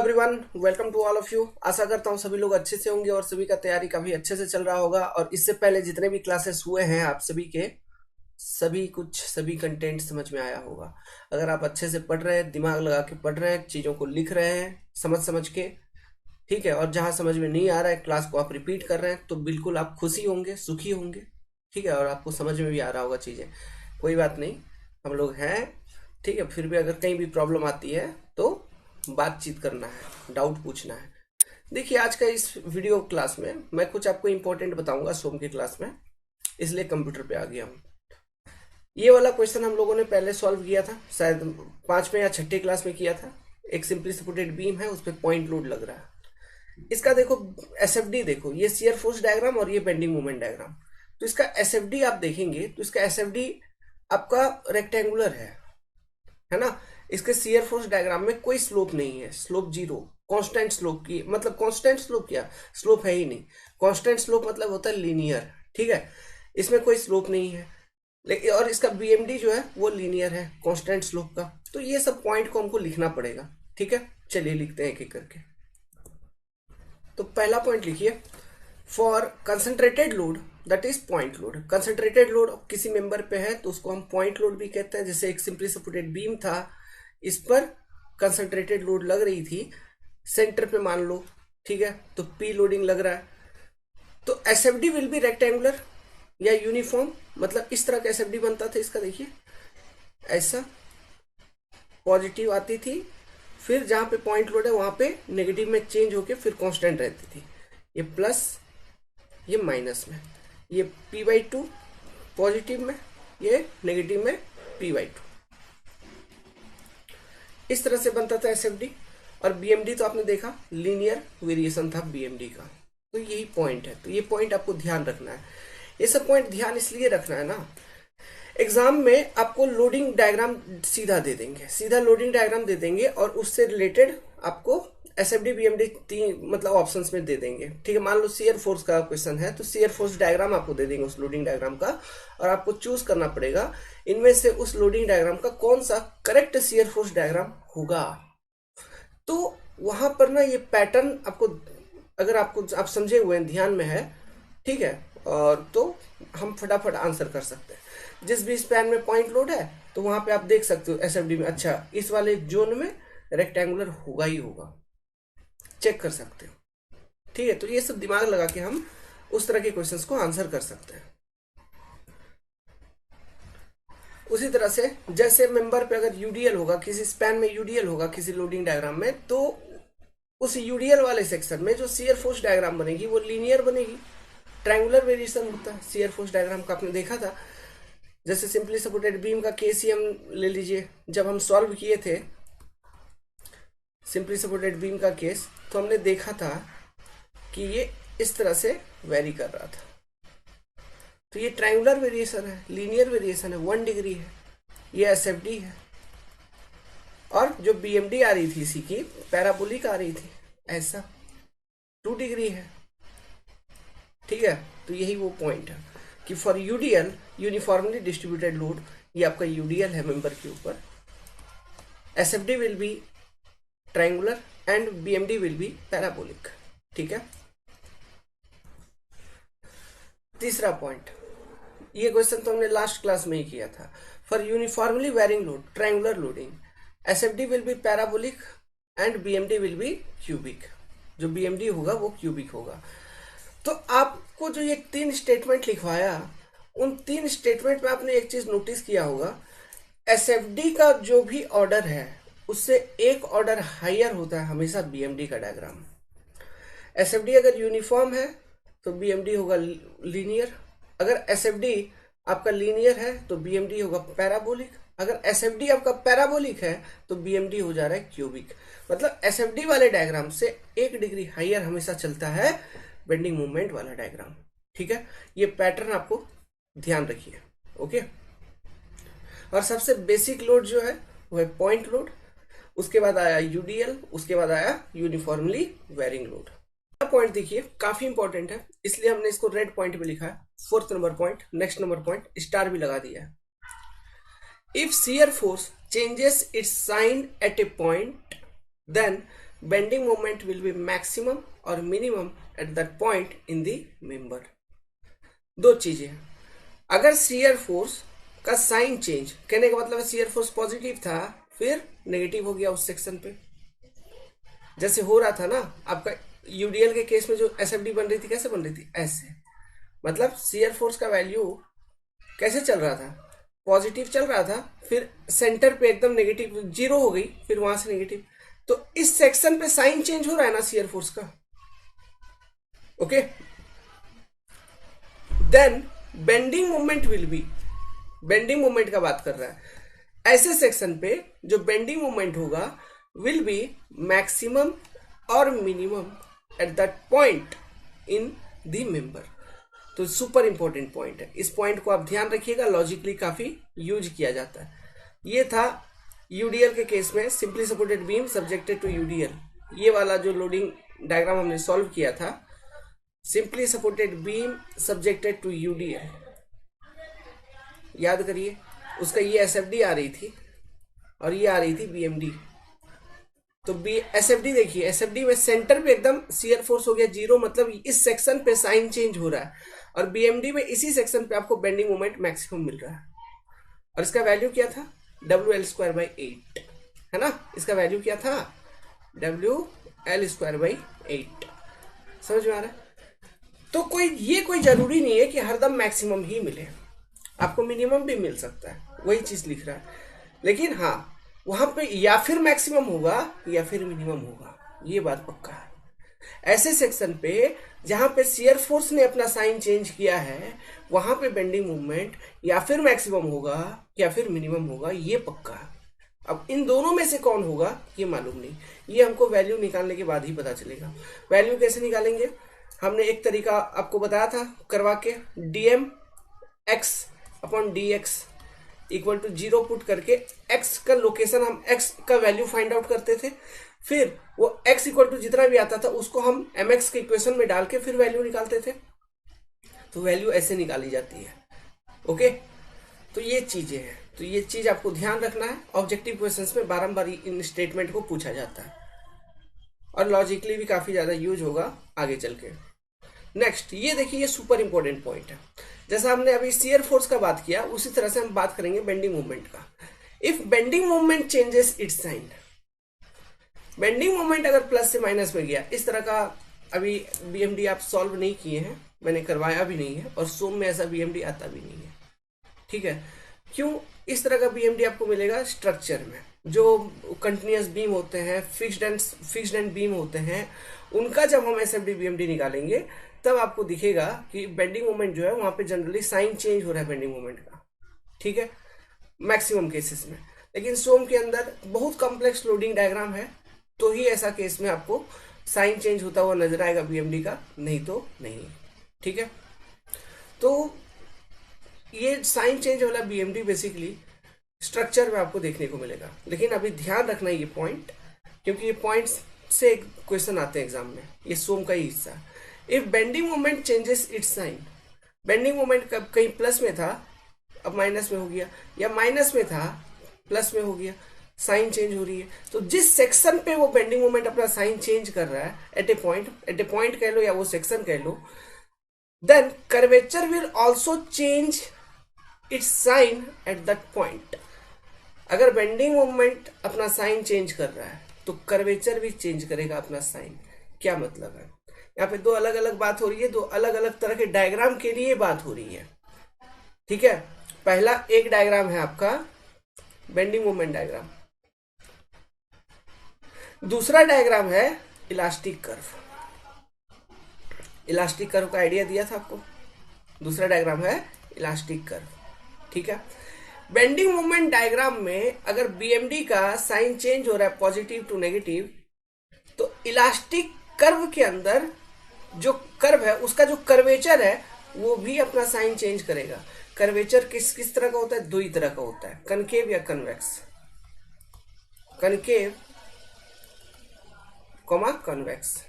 Everyone, welcome to all of you. आशा करता हूँ सभी लोग अच्छे से होंगे और सभी का तैयारी काफी अच्छे से चल रहा होगा। और इससे पहले जितने भी क्लासेस हुए हैं आप सभी के सभी कंटेंट समझ में आया होगा। अगर आप अच्छे से पढ़ रहे हैं, दिमाग लगा के पढ़ रहे हैं, चीज़ों को लिख रहे हैं समझ समझ के, ठीक है, और जहाँ समझ में नहीं आ रहा है क्लास को आप रिपीट कर रहे हैं, तो बिल्कुल आप खुशी होंगे, सुखी होंगे, ठीक है, और आपको समझ में भी आ रहा होगा चीज़ें। कोई बात नहीं, हम लोग हैं, ठीक है। फिर भी अगर कहीं भी प्रॉब्लम आती है तो बातचीत करना है, डाउट पूछना है। देखिए, आज का इस वीडियो क्लास में मैं कुछ आपको इंपॉर्टेंट बताऊंगा सोम की क्लास में, इसलिए कंप्यूटर पे आ गया हूँ। ये वाला क्वेश्चन हम लोगों ने पहले सॉल्व किया था, शायद 5वें या 6ठे क्लास में किया था। एक सिंपली सपोर्टेड बीम है, उस पर पॉइंट लोड लग रहा है। इसका देखो एसएफडी, देखो ये शियर फोर्स डायग्राम और ये बेंडिंग मोमेंट डायग्राम। तो इसका एसएफडी आप देखेंगे तो इसका एसएफडी आपका रेक्टेंगुलर है ना। इसके शियर फोर्स डायग्राम में कोई स्लोप नहीं है, स्लोप जीरो, कांस्टेंट स्लोप की मतलब कांस्टेंट स्लोप, क्या स्लोप है ही नहीं। कांस्टेंट स्लोप मतलब होता है लीनियर, ठीक है। इसमें कोई स्लोप नहीं है, लेकिन और इसका बीएमडी जो है वो लीनियर है कांस्टेंट स्लोप का। तो ये सब पॉइंट को हमको लिखना पड़ेगा, ठीक है। चलिए लिखते हैं एक एक करके। तो पहला पॉइंट लिखिए, for concentrated load that is point load. Concentrated load किसी मेंबर पे है तो उसको हम पॉइंट लोड भी कहते हैं। जैसे एक सिंपली सपोर्टेड बीम था, इस पर कंसंट्रेटेड लोड लग रही थी सेंटर पे मान लो, ठीक है, तो पी लोडिंग लग रहा है। तो एसएफडी विल बी रेक्टेंगुलर या यूनिफॉर्म, मतलब इस तरह का एसएफडी बनता था इसका। देखिए ऐसा पॉजिटिव आती थी, फिर जहां पे पॉइंट लोड है वहां पे नेगेटिव में चेंज होके फिर कांस्टेंट रहती थी। ये प्लस, ये माइनस में, ये p/2 पॉजिटिव में, ये नेगेटिव में p/2। इस तरह से बनता था एसएफडी। और बीएमडी तो आपने देखा, लीनियर वेरिएशन था बीएमडी का। तो यही पॉइंट है, तो ये पॉइंट आपको ध्यान रखना है। ये सब पॉइंट ध्यान इसलिए रखना है ना, एग्जाम में आपको लोडिंग डायग्राम सीधा दे देंगे, सीधा लोडिंग डायग्राम दे देंगे और उससे रिलेटेड आपको एसएफडी बीएमडी तीन मतलब ऑप्शंस में दे देंगे, ठीक है। मान लो शियर फोर्स का क्वेश्चन है तो शियर फोर्स डायग्राम आपको दे देंगे उस लोडिंग डायग्राम का, और आपको चूज करना पड़ेगा इनमें से उस लोडिंग डायग्राम का कौन सा करेक्ट शियर फोर्स डायग्राम होगा। तो वहां पर ना ये पैटर्न आपको, अगर आप समझे हुए हैं, ध्यान में है, ठीक है, और तो हम फटाफट आंसर कर सकते हैं। जिस भी स्पैन में पॉइंट लोड है तो वहां पे आप देख सकते हो एसएफडी में, अच्छा इस वाले जोन में रेक्टेंगुलर होगा ही होगा, चेक कर सकते हो, ठीक है। तो ये सब दिमाग लगा के हम उस तरह के क्वेश्चंस को आंसर कर सकते हैं। उसी तरह से जैसे मेंबर पे अगर यूडीएल होगा, किसी स्पैन में यूडीएल होगा किसी लोडिंग डायग्राम में, तो उस यूडीएल वाले सेक्शन में जो शियर फोर्स डायग्राम बनेगी वो लीनियर बनेगी। ट्रायंगुलर वेरिएशन होता है शियर फोर्स डायग्राम का, आपने देखा था। जैसे सिंपली सपोर्टेड बीम का केस ही हम ले लीजिए, जब हम सॉल्व किए थे सिंपली सपोर्टेड बीम का केस, तो हमने देखा था कि ये इस तरह से वेरी कर रहा था। तो ये ट्रायंगुलर वेरिएशन है, लीनियर वेरिएशन है, 1 डिग्री है, ये एसएफडी है। और जो बीएमडी आ रही थी इसी की पैराबोलिक आ रही थी, ऐसा 2 डिग्री है, ठीक है। तो यही वो पॉइंट है कि for UDL uniformly distributed load, ये आपका यूडीएल है मेंबर के ऊपर, SFD will B triangular and BMD will be parabolic, ठीक है। तीसरा पॉइंट, ये क्वेश्चन तो हमने लास्ट क्लास में ही किया था। For uniformly varying load triangular loading, SFD will be parabolic and BMD will be cubic. जो बीएमडी होगा वो क्यूबिक होगा। तो आपको जो ये 3 स्टेटमेंट लिखवाया, उन 3 स्टेटमेंट में आपने एक चीज नोटिस किया होगा, एसएफडी का जो भी ऑर्डर है उससे एक ऑर्डर हायर होता है हमेशा बीएमडी का डायग्राम। एसएफडी अगर यूनिफॉर्म है तो बीएमडी होगा लीनियर, अगर एसएफडी आपका लीनियर है तो बीएमडी होगा पैराबोलिक, अगर एसएफडी आपका पैराबोलिक है तो बीएमडी हो जा रहा है क्यूबिक। मतलब एसएफडी वाले डायग्राम से 1 डिग्री हायर हमेशा चलता है बेंडिंग मूवमेंट वाला डायग्राम, ठीक है। ये पैटर्न आपको ध्यान रखिए, ओके। और सबसे बेसिक लोड जो है वो है पॉइंट लोड, उसके बाद आया यूडीएल, उसके बाद आया यूनिफॉर्मली वेरिंग लोड। पॉइंट देखिए काफी इंपॉर्टेंट है, इसलिए हमने इसको रेड पॉइंट पे लिखा है। 4th number point, next number point star भी लगा दिया है। If shear force changes its sign at a point, then bending moment will be maximum और minimum at that point in the member. दो चीजें, अगर शियर फोर्स का sign change, कहने का मतलब है शियर फोर्स पॉजिटिव था फिर नेगेटिव हो गया उस सेक्शन पे, जैसे हो रहा था ना आपका यूडीएल के केस में जो एसएफडी बन रही थी, कैसे बन रही थी, ऐसे, मतलब शियर फोर्स का वैल्यू कैसे चल रहा था, पॉजिटिव चल रहा था, फिर सेंटर पे एकदम नेगेटिव जीरो हो गई, फिर वहां से नेगेटिव, तो इस सेक्शन पे साइन चेंज हो रहा है ना शियर फोर्स का। Okay, then bending moment will be, bending moment का बात कर रहा है, ऐसे सेक्शन पे जो बेंडिंग मोमेंट होगा विल बी मैक्सिमम और minimum at that point in the member. तो सुपर इंपॉर्टेंट पॉइंट है, इस पॉइंट को आप ध्यान रखिएगा, लॉजिकली काफी यूज किया जाता है। ये था यूडीएल के केस में simply supported beam subjected to UDL, ये वाला जो लोडिंग डायग्राम हमने सॉल्व किया था, simply supported beam subjected to UDL, याद करिए, उसका ये एसएफडी आ रही थी और ये आ रही थी बीएमडी। तो बी एसएफडी देखिए, एसएफडी में सेंटर पे एकदम शियर फोर्स हो गया जीरो, मतलब इस सेक्शन पे साइन चेंज हो रहा है, और बीएमडी में इसी सेक्शन पे आपको बेंडिंग मोमेंट मैक्सिमम मिल रहा है, और इसका वैल्यू क्या था, WL²/8 है ना, इसका वैल्यू क्या था, WL²/8। समझ में आ रहा है? तो कोई जरूरी नहीं है कि हरदम मैक्सिमम ही मिले, आपको मिनिमम भी मिल सकता है, वही चीज लिख रहा है, लेकिन हाँ वहां पे या फिर मैक्सिमम होगा या फिर मिनिमम होगा, ये बात पक्का है। ऐसे सेक्शन पे जहां पे शियर फोर्स ने अपना साइन चेंज किया है, वहां पे बेंडिंग मूवमेंट या फिर मैक्सिमम होगा या फिर मिनिमम होगा, ये पक्का है। अब इन दोनों में से कौन होगा ये मालूम नहीं, ये हमको वैल्यू निकालने के बाद ही पता चलेगा। वैल्यू कैसे निकालेंगे, हमने एक तरीका आपको बताया था करवा के, dmx/dx इक्वल टू 0 पुट करके x का लोकेशन, हम x का वैल्यू फाइंड आउट करते थे, फिर वो x इक्वल टू जितना भी आता था उसको हम mx के इक्वेशन में डाल के फिर वैल्यू निकालते थे। तो वैल्यू ऐसे निकाली जाती है। ओके, तो ये चीजें हैं, तो ये चीज आपको ध्यान रखना है। ऑब्जेक्टिव क्वेश्चंस में बारंबार इन स्टेटमेंट को पूछा जाता है और लॉजिकली भी काफी ज्यादा यूज होगा आगे चल के। नेक्स्ट ये देखिए, ये सुपर इंपॉर्टेंट पॉइंट है। जैसा हमने अभी शियर फोर्स का बात किया, उसी तरह से हम बात करेंगे बेंडिंग मूवमेंट का। If bending movement changes its sign, bending movement अगर प्लस से माइनस में गया, इस तरह का अभी बीएमडी आप सॉल्व नहीं किए हैं, मैंने करवाया भी नहीं है, और सोम में ऐसा बीएमडी आता भी नहीं है, ठीक है। क्यों इस तरह का बीएमडी आपको मिलेगा, स्ट्रक्चर में जो कंटिन्यूअस बीम होते हैं, फिक्स्ड एंड बीम होते हैं, उनका जब हम एसएफडी बीएमडी निकालेंगे तब आपको दिखेगा कि बेंडिंग मोमेंट जो है वहां पे जनरली साइन चेंज हो रहा है बेंडिंग मोमेंट का, ठीक है, मैक्सिमम केसेस में। लेकिन सोम के अंदर बहुत कॉम्प्लेक्स लोडिंग डायग्राम है, तो ही ऐसा केस में आपको साइन चेंज होता हुआ नजर आएगा बीएमडी का, नहीं तो नहीं, ठीक है। तो ये साइन चेंज वाला बीएमडी बेसिकली स्ट्रक्चर में आपको देखने को मिलेगा। लेकिन अभी ध्यान रखना ये पॉइंट, क्योंकि ये पॉइंट्स से क्वेश्चन आते हैं एग्जाम में, ये सोम का ही हिस्सा। If bending moment changes its sign, bending moment कब कहीं प्लस में था अब माइनस में हो गया, या माइनस में था प्लस में हो गया, साइन चेंज हो रही है। तो जिस सेक्शन पे वो बेंडिंग मोमेंट अपना साइन चेंज कर रहा है, एट ए पॉइंट कह लो या वो सेक्शन कह लो, then curvature will also change its sign at that point. अगर बेंडिंग मोमेंट अपना साइन चेंज कर रहा है तो कर्वेचर भी चेंज करेगा अपना साइन। क्या मतलब है, यहाँ पे दो अलग अलग बात हो रही है, दो अलग अलग तरह के डायग्राम के लिए बात हो रही है, ठीक है। पहला एक डायग्राम है आपका बेंडिंग मोमेंट डायग्राम, दूसरा डायग्राम है इलास्टिक कर्व। इलास्टिक कर्व का आइडिया दिया था आपको, दूसरा डायग्राम है इलास्टिक कर्व, ठीक है। बेंडिंग मोमेंट डायग्राम में अगर बीएमडी का साइन चेंज हो रहा है पॉजिटिव टू नेगेटिव, तो इलास्टिक कर्व के अंदर जो कर्व है उसका जो कर्वेचर है वो भी अपना साइन चेंज करेगा। कर्वेचर किस तरह का होता है, दो ही तरह का होता है, कनकेव या कन्वेक्स, कनकेव कॉमा कन्वेक्स,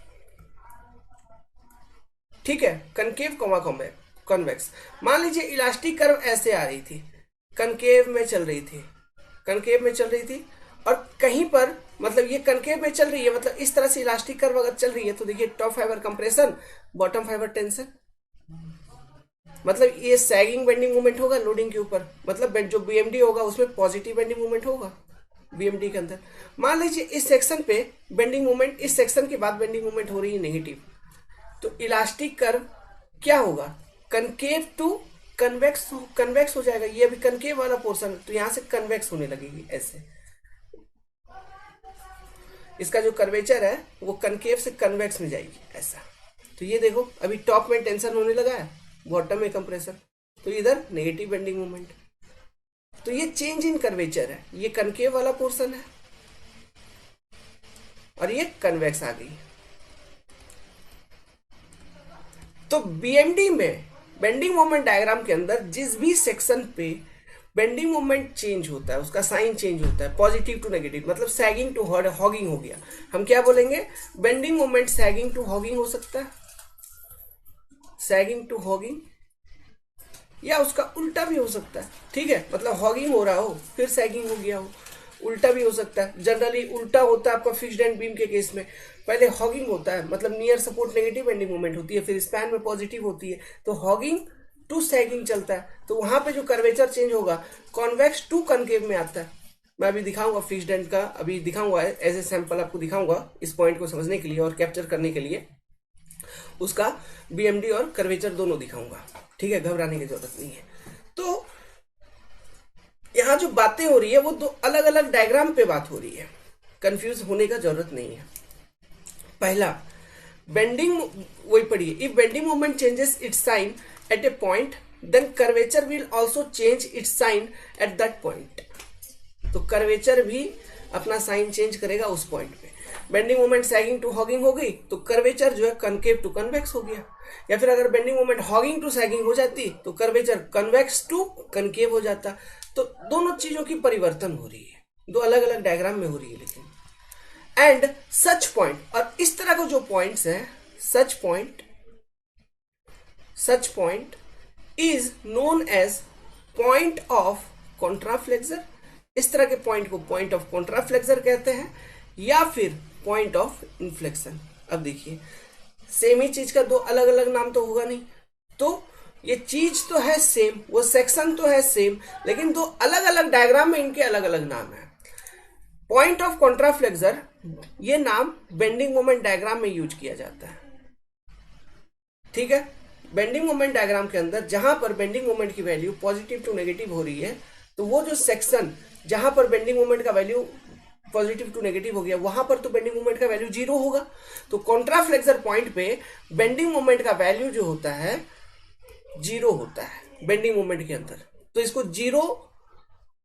ठीक है, कनकेव कॉमा कन्वेक्स। मान लीजिए इलास्टिक कर्व ऐसे आ रही थी, कनकेव में चल रही थी, और कहीं पर मतलब ये कनकेव में चल रही है, मतलब इस तरह से इलास्टिक कर्व अगर चल रही है तो देखिए top fibre compression, bottom fibre tension, मतलब ये सैगिंग बेंडिंग मूवमेंट होगा लोडिंग के ऊपर, मतलब जो बीएमडी होगा उसमें पॉजिटिव बेंडिंग मूवमेंट होगा बीएमडी के अंदर। मान लीजिए इस सेक्शन पे बेंडिंग मूवमेंट, इस सेक्शन के बाद बेंडिंग मूवमेंट हो रही है नेगेटिव, तो इलास्टिक कर्व क्या होगा, कनकेव टू कन्वेक्स, कन्वेक्स हो जाएगा। ये अभी कनकेव वाला पोर्शन, तो यहां से कन्वेक्स होने लगेगी ऐसे, इसका जो कर्वेचर है वो कनकेव से कन्वेक्स में जाएगी ऐसा। तो ये देखो अभी टॉप में टेंशन होने लगा है, बॉटम में कंप्रेसर, तो इधर नेगेटिव बेंडिंग मूवमेंट। तो ये चेंज इन कर्वेचर है, ये कनकेव वाला पोर्शन है और ये कन्वेक्स आ गई। तो बीएमडी में बेंडिंग मोमेंट डायग्राम के अंदर जिस भी सेक्शन पे बेंडिंग मोमेंट चेंज होता है उसका साइन चेंज होता है पॉजिटिव टू नेगेटिव, मतलब सैगिंग टू हॉगिंग हो गया, हम क्या बोलेंगे, bending moment sagging to hogging हो सकता है, सैगिंग टू हॉगिंग, या उसका उल्टा भी हो सकता है। ठीक है, मतलब हॉगिंग हो रहा हो फिर सैगिंग हो गया हो, उल्टा भी हो सकता है। जनरली उल्टा होता है आपका फिक्स्ड एंड बीम के केस में, पहले हॉगिंग होता है, मतलब near support negative bending moment होती है, फिर स्पैन में पॉजिटिव होती है, तो हॉगिंग टू सैगिंग चलता है। तो वहां पे जो कर्वेचर चेंज होगा कॉन्वेक्स टू कनकेव में आता है। मैं अभी दिखाऊंगा फिक्स्ड एंड का, अभी दिखाऊंगा एज ए सैंपल आपको दिखाऊंगा इस पॉइंट को समझने के लिए और कैप्चर करने के लिए, उसका बीएमडी और कर्वेचर दोनों दिखाऊंगा। ठीक है, घबराने की जरूरत नहीं है। तो यहां जो बातें हो रही है वो दो अलग अलग डायग्राम पे बात हो रही है, कंफ्यूज होने का जरूरत नहीं है। पहला बेंडिंग, वही पढ़िए, if bending moment changes its sign at a point then curvature will also change its sign at that point. तो कर्वेचर भी अपना साइन चेंज करेगा उस पॉइंट पे। Bending moment sagging to hogging हो गई तो कर्वेचर जो है कनकेव टू कन्वेक्स हो गया, या फिर अगर bending moment hogging to sagging हो जाती तो कर्वेचर कन्वेक्स टू कनकेव हो जाता। तो दोनों चीजों की परिवर्तन हो रही है, दो अलग अलग डायग्राम में हो रही है लेकिन। एंड सच पॉइंट, और इस तरह के जो पॉइंट्स हैं, such point is known as point of contraflexure. इस तरह के पॉइंट को पॉइंट ऑफ कॉन्ट्राफ्लेक्सर कहते हैं या फिर पॉइंट ऑफ इन्फ्लेक्शन। अब देखिए सेम ही चीज का दो अलग अलग नाम तो होगा नहीं, तो ये चीज तो है सेम, वो सेक्शन तो है सेम, लेकिन दो अलग अलग डायग्राम में इनके अलग अलग नाम है। पॉइंट ऑफ कॉन्ट्राफ्लेक्सर ये नाम बेंडिंग मोमेंट डायग्राम में यूज किया जाता है। ठीक है, बेंडिंग मोमेंट डायग्राम के अंदर जहां पर बेंडिंग मोमेंट की वैल्यू पॉजिटिव टू नेगेटिव हो रही है, तो वो जो सेक्शन जहां पर बेंडिंग मोमेंट का वैल्यू पॉजिटिव टू नेगेटिव हो गया वहां पर तो बेंडिंग मोमेंट का वैल्यू 0 होगा। तो कॉन्ट्राफ्लेक्सर पॉइंट पे बेंडिंग मोमेंट का वैल्यू जो होता है 0 होता है बेंडिंग मोमेंट के अंदर, तो इसको 0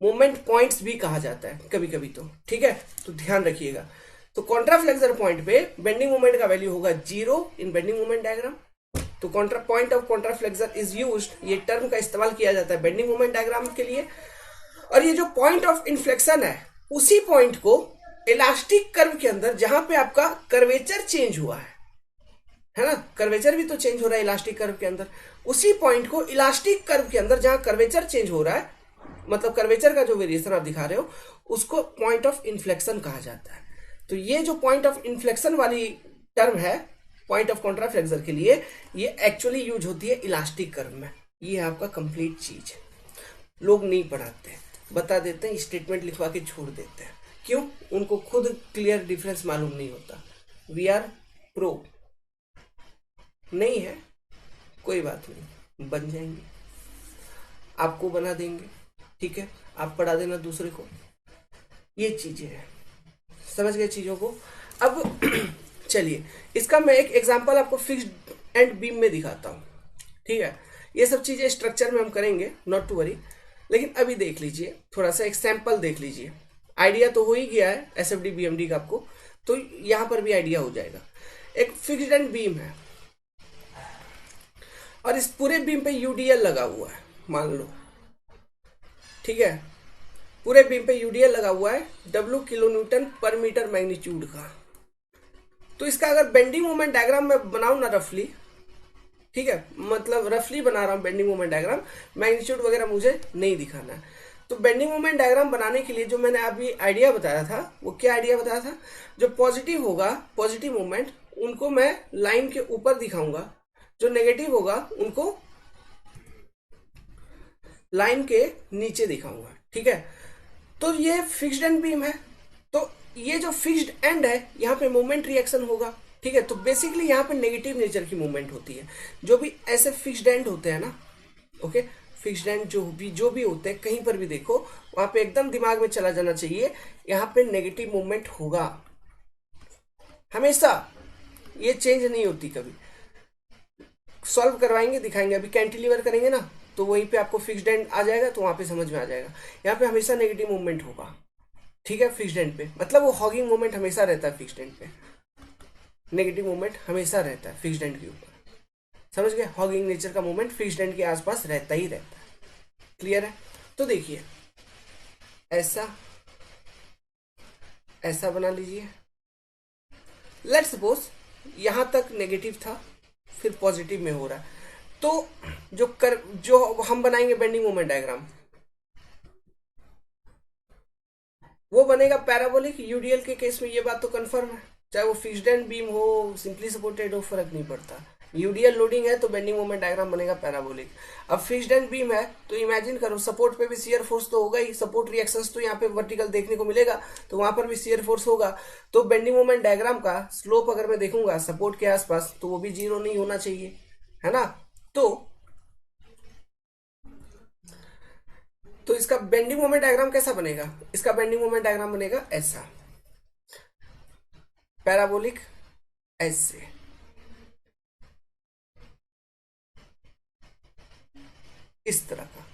मोमेंट पॉइंट्स भी कहा जाता है कभी कभी तो। ठीक है, तो ध्यान रखिएगा। तो कॉन्ट्राफ्लेक्सर पॉइंट पे बेंडिंग मोमेंट का वैल्यू होगा 0 इन बेंडिंग मोमेंट डायग्राम। तो पॉइंट ऑफ कॉन्ट्राफ्लेक्सर इज यूज्ड, ये टर्म का इस्तेमाल किया जाता है बेंडिंग मोमेंट डायग्राम के लिए। और ये जो पॉइंट ऑफ इन्फ्लेक्शन है उसी पॉइंट को इलास्टिक कर्व के अंदर जहां पे आपका कर्वेचर चेंज हुआ है ना, कर्वेचर भी तो चेंज हो रहा है इलास्टिक कर्व के अंदर, उसी पॉइंट को इलास्टिक कर्व के अंदर जहां कर्वेचर चेंज हो रहा है, मतलब कर्वेचर का जो वेरिएशन आप दिखा रहे हो उसको पॉइंट ऑफ इन्फ्लेक्शन कहा जाता है। तो ये जो पॉइंट ऑफ इन्फ्लेक्शन वाली टर्म है पॉइंट ऑफ कॉन्ट्राफ्लेक्सर के लिए, ये एक्चुअली यूज होती है इलास्टिक कर्व में। ये है आपका कंप्लीट चीज, लोग नहीं पढ़ाते, बता देते हैं, स्टेटमेंट लिखवा के छोड़ देते हैं। क्यों? उनको खुद क्लियर डिफरेंस मालूम नहीं होता। वी आर प्रो नहीं है, कोई बात नहीं, बन जाएंगे, आपको बना देंगे। ठीक है, आप पढ़ा देना दूसरे को, ये चीजें हैं, समझ गए चीजों को। अब चलिए इसका मैं एक एग्जांपल आपको फिक्स्ड एंड बीम में दिखाता हूं। ठीक है, ये सब चीजें स्ट्रक्चर में हम करेंगे, नॉट टू वरी, लेकिन अभी देख लीजिए थोड़ा सा एक सैंपल देख लीजिए। आइडिया तो हो ही गया है एसएफडी बीएमडी का आपको, तो यहां पर भी आइडिया हो जाएगा। एक फिक्स्ड एंड बीम है और इस पूरे बीम पे यूडीएल लगा हुआ है, मान लो। ठीक है, पूरे बीम पे यूडीएल लगा हुआ है W किलो न्यूटन पर मीटर मैग्नीट्यूड का। तो इसका अगर बेंडिंग मोमेंट डायग्राम में बनाऊं ना रफली, ठीक है, मतलब रफली बना रहा हूं बेंडिंग मोमेंट डायग्राम, मैग्नीट्यूड वगैरह मुझे नहीं दिखाना है। तो बेंडिंग मोमेंट डायग्राम बनाने के लिए जो मैंने अभी आइडिया बताया था, वो क्या आइडिया बताया था, जो पॉजिटिव होगा, पॉजिटिव मोमेंट, उनको मैं लाइन के ऊपर दिखाऊंगा, जो नेगेटिव होगा उनको लाइन के नीचे दिखाऊंगा, ठीक है। तो ये फिक्स्ड एंड बीम है, तो ये जो फिक्स्ड एंड है यहाँ पे मोमेंट रिएक्शन होगा, ठीक है। तो बेसिकली यहाँ पे नेगेटिव नेचर की मूवमेंट होती है। जो भी ऐसे फिक्स्ड एंड होते हैं ना, ओके, फिक्स्ड एंड जो भी होते हैं, कहीं पर भी देखो वहां पे एकदम दिमाग में चला जाना चाहिए, यहाँ पे नेगेटिव मूवमेंट होगा हमेशा, ये चेंज नहीं होती कभी। सॉल्व करवाएंगे, दिखाएंगे, अभी कैंटिलीवर करेंगे ना, तो वहीं पे आपको फिक्स्ड एंड आ जाएगा, तो वहां पे समझ में आ जाएगा। यहाँ पे हमेशा नेगेटिव मूवमेंट होगा, ठीक है, फिक्स्ड एंड पे, मतलब वो हॉगिंग मूवमेंट हमेशा रहता है फिक्स्ड एंड पे, नेगेटिव मूवमेंट हमेशा रहता है फिक्स्ड एंड के ऊपर, समझ गए। हॉगिंग नेचर का मूवमेंट फिक्स्ड एंड के आसपास रहता ही रहता है, क्लियर है। तो देखिए ऐसा ऐसा बना लीजिए, लेट्स सपोज यहां तक नेगेटिव था, फिर पॉजिटिव में हो रहा है, तो जो हम बनाएंगे बेंडिंग मोमेंट डायग्राम, वो बनेगा पैराबोलिक। यूडीएल के केस में ये बात तो कंफर्म है, चाहे वो फिक्स्ड एंड बीम हो, सिंपली सपोर्टेड हो, फर्क नहीं पड़ता। यूडीएल लोडिंग है तो बेंडिंग मोमेंट डायग्राम बनेगा पैराबोलिक। अब फिक्स्ड एंड बीम है तो इमेजिन करो, सपोर्ट पे भी शियर फोर्स तो होगा ही, सपोर्ट रिएक्शंस तो यहाँ पे वर्टिकल देखने को मिलेगा, तो वहां पर भी शियर फोर्स होगा। तो बेंडिंग मोमेंट डायग्राम का स्लोप अगर मैं देखूंगा सपोर्ट के आसपास, तो वो भी जीरो नहीं होना चाहिए, है ना। तो इसका बेंडिंग मोमेंट डायग्राम कैसा बनेगा, इसका बेंडिंग मोमेंट डायग्राम बनेगा ऐसा, पैराबोलिक, ऐसे, इस तरह का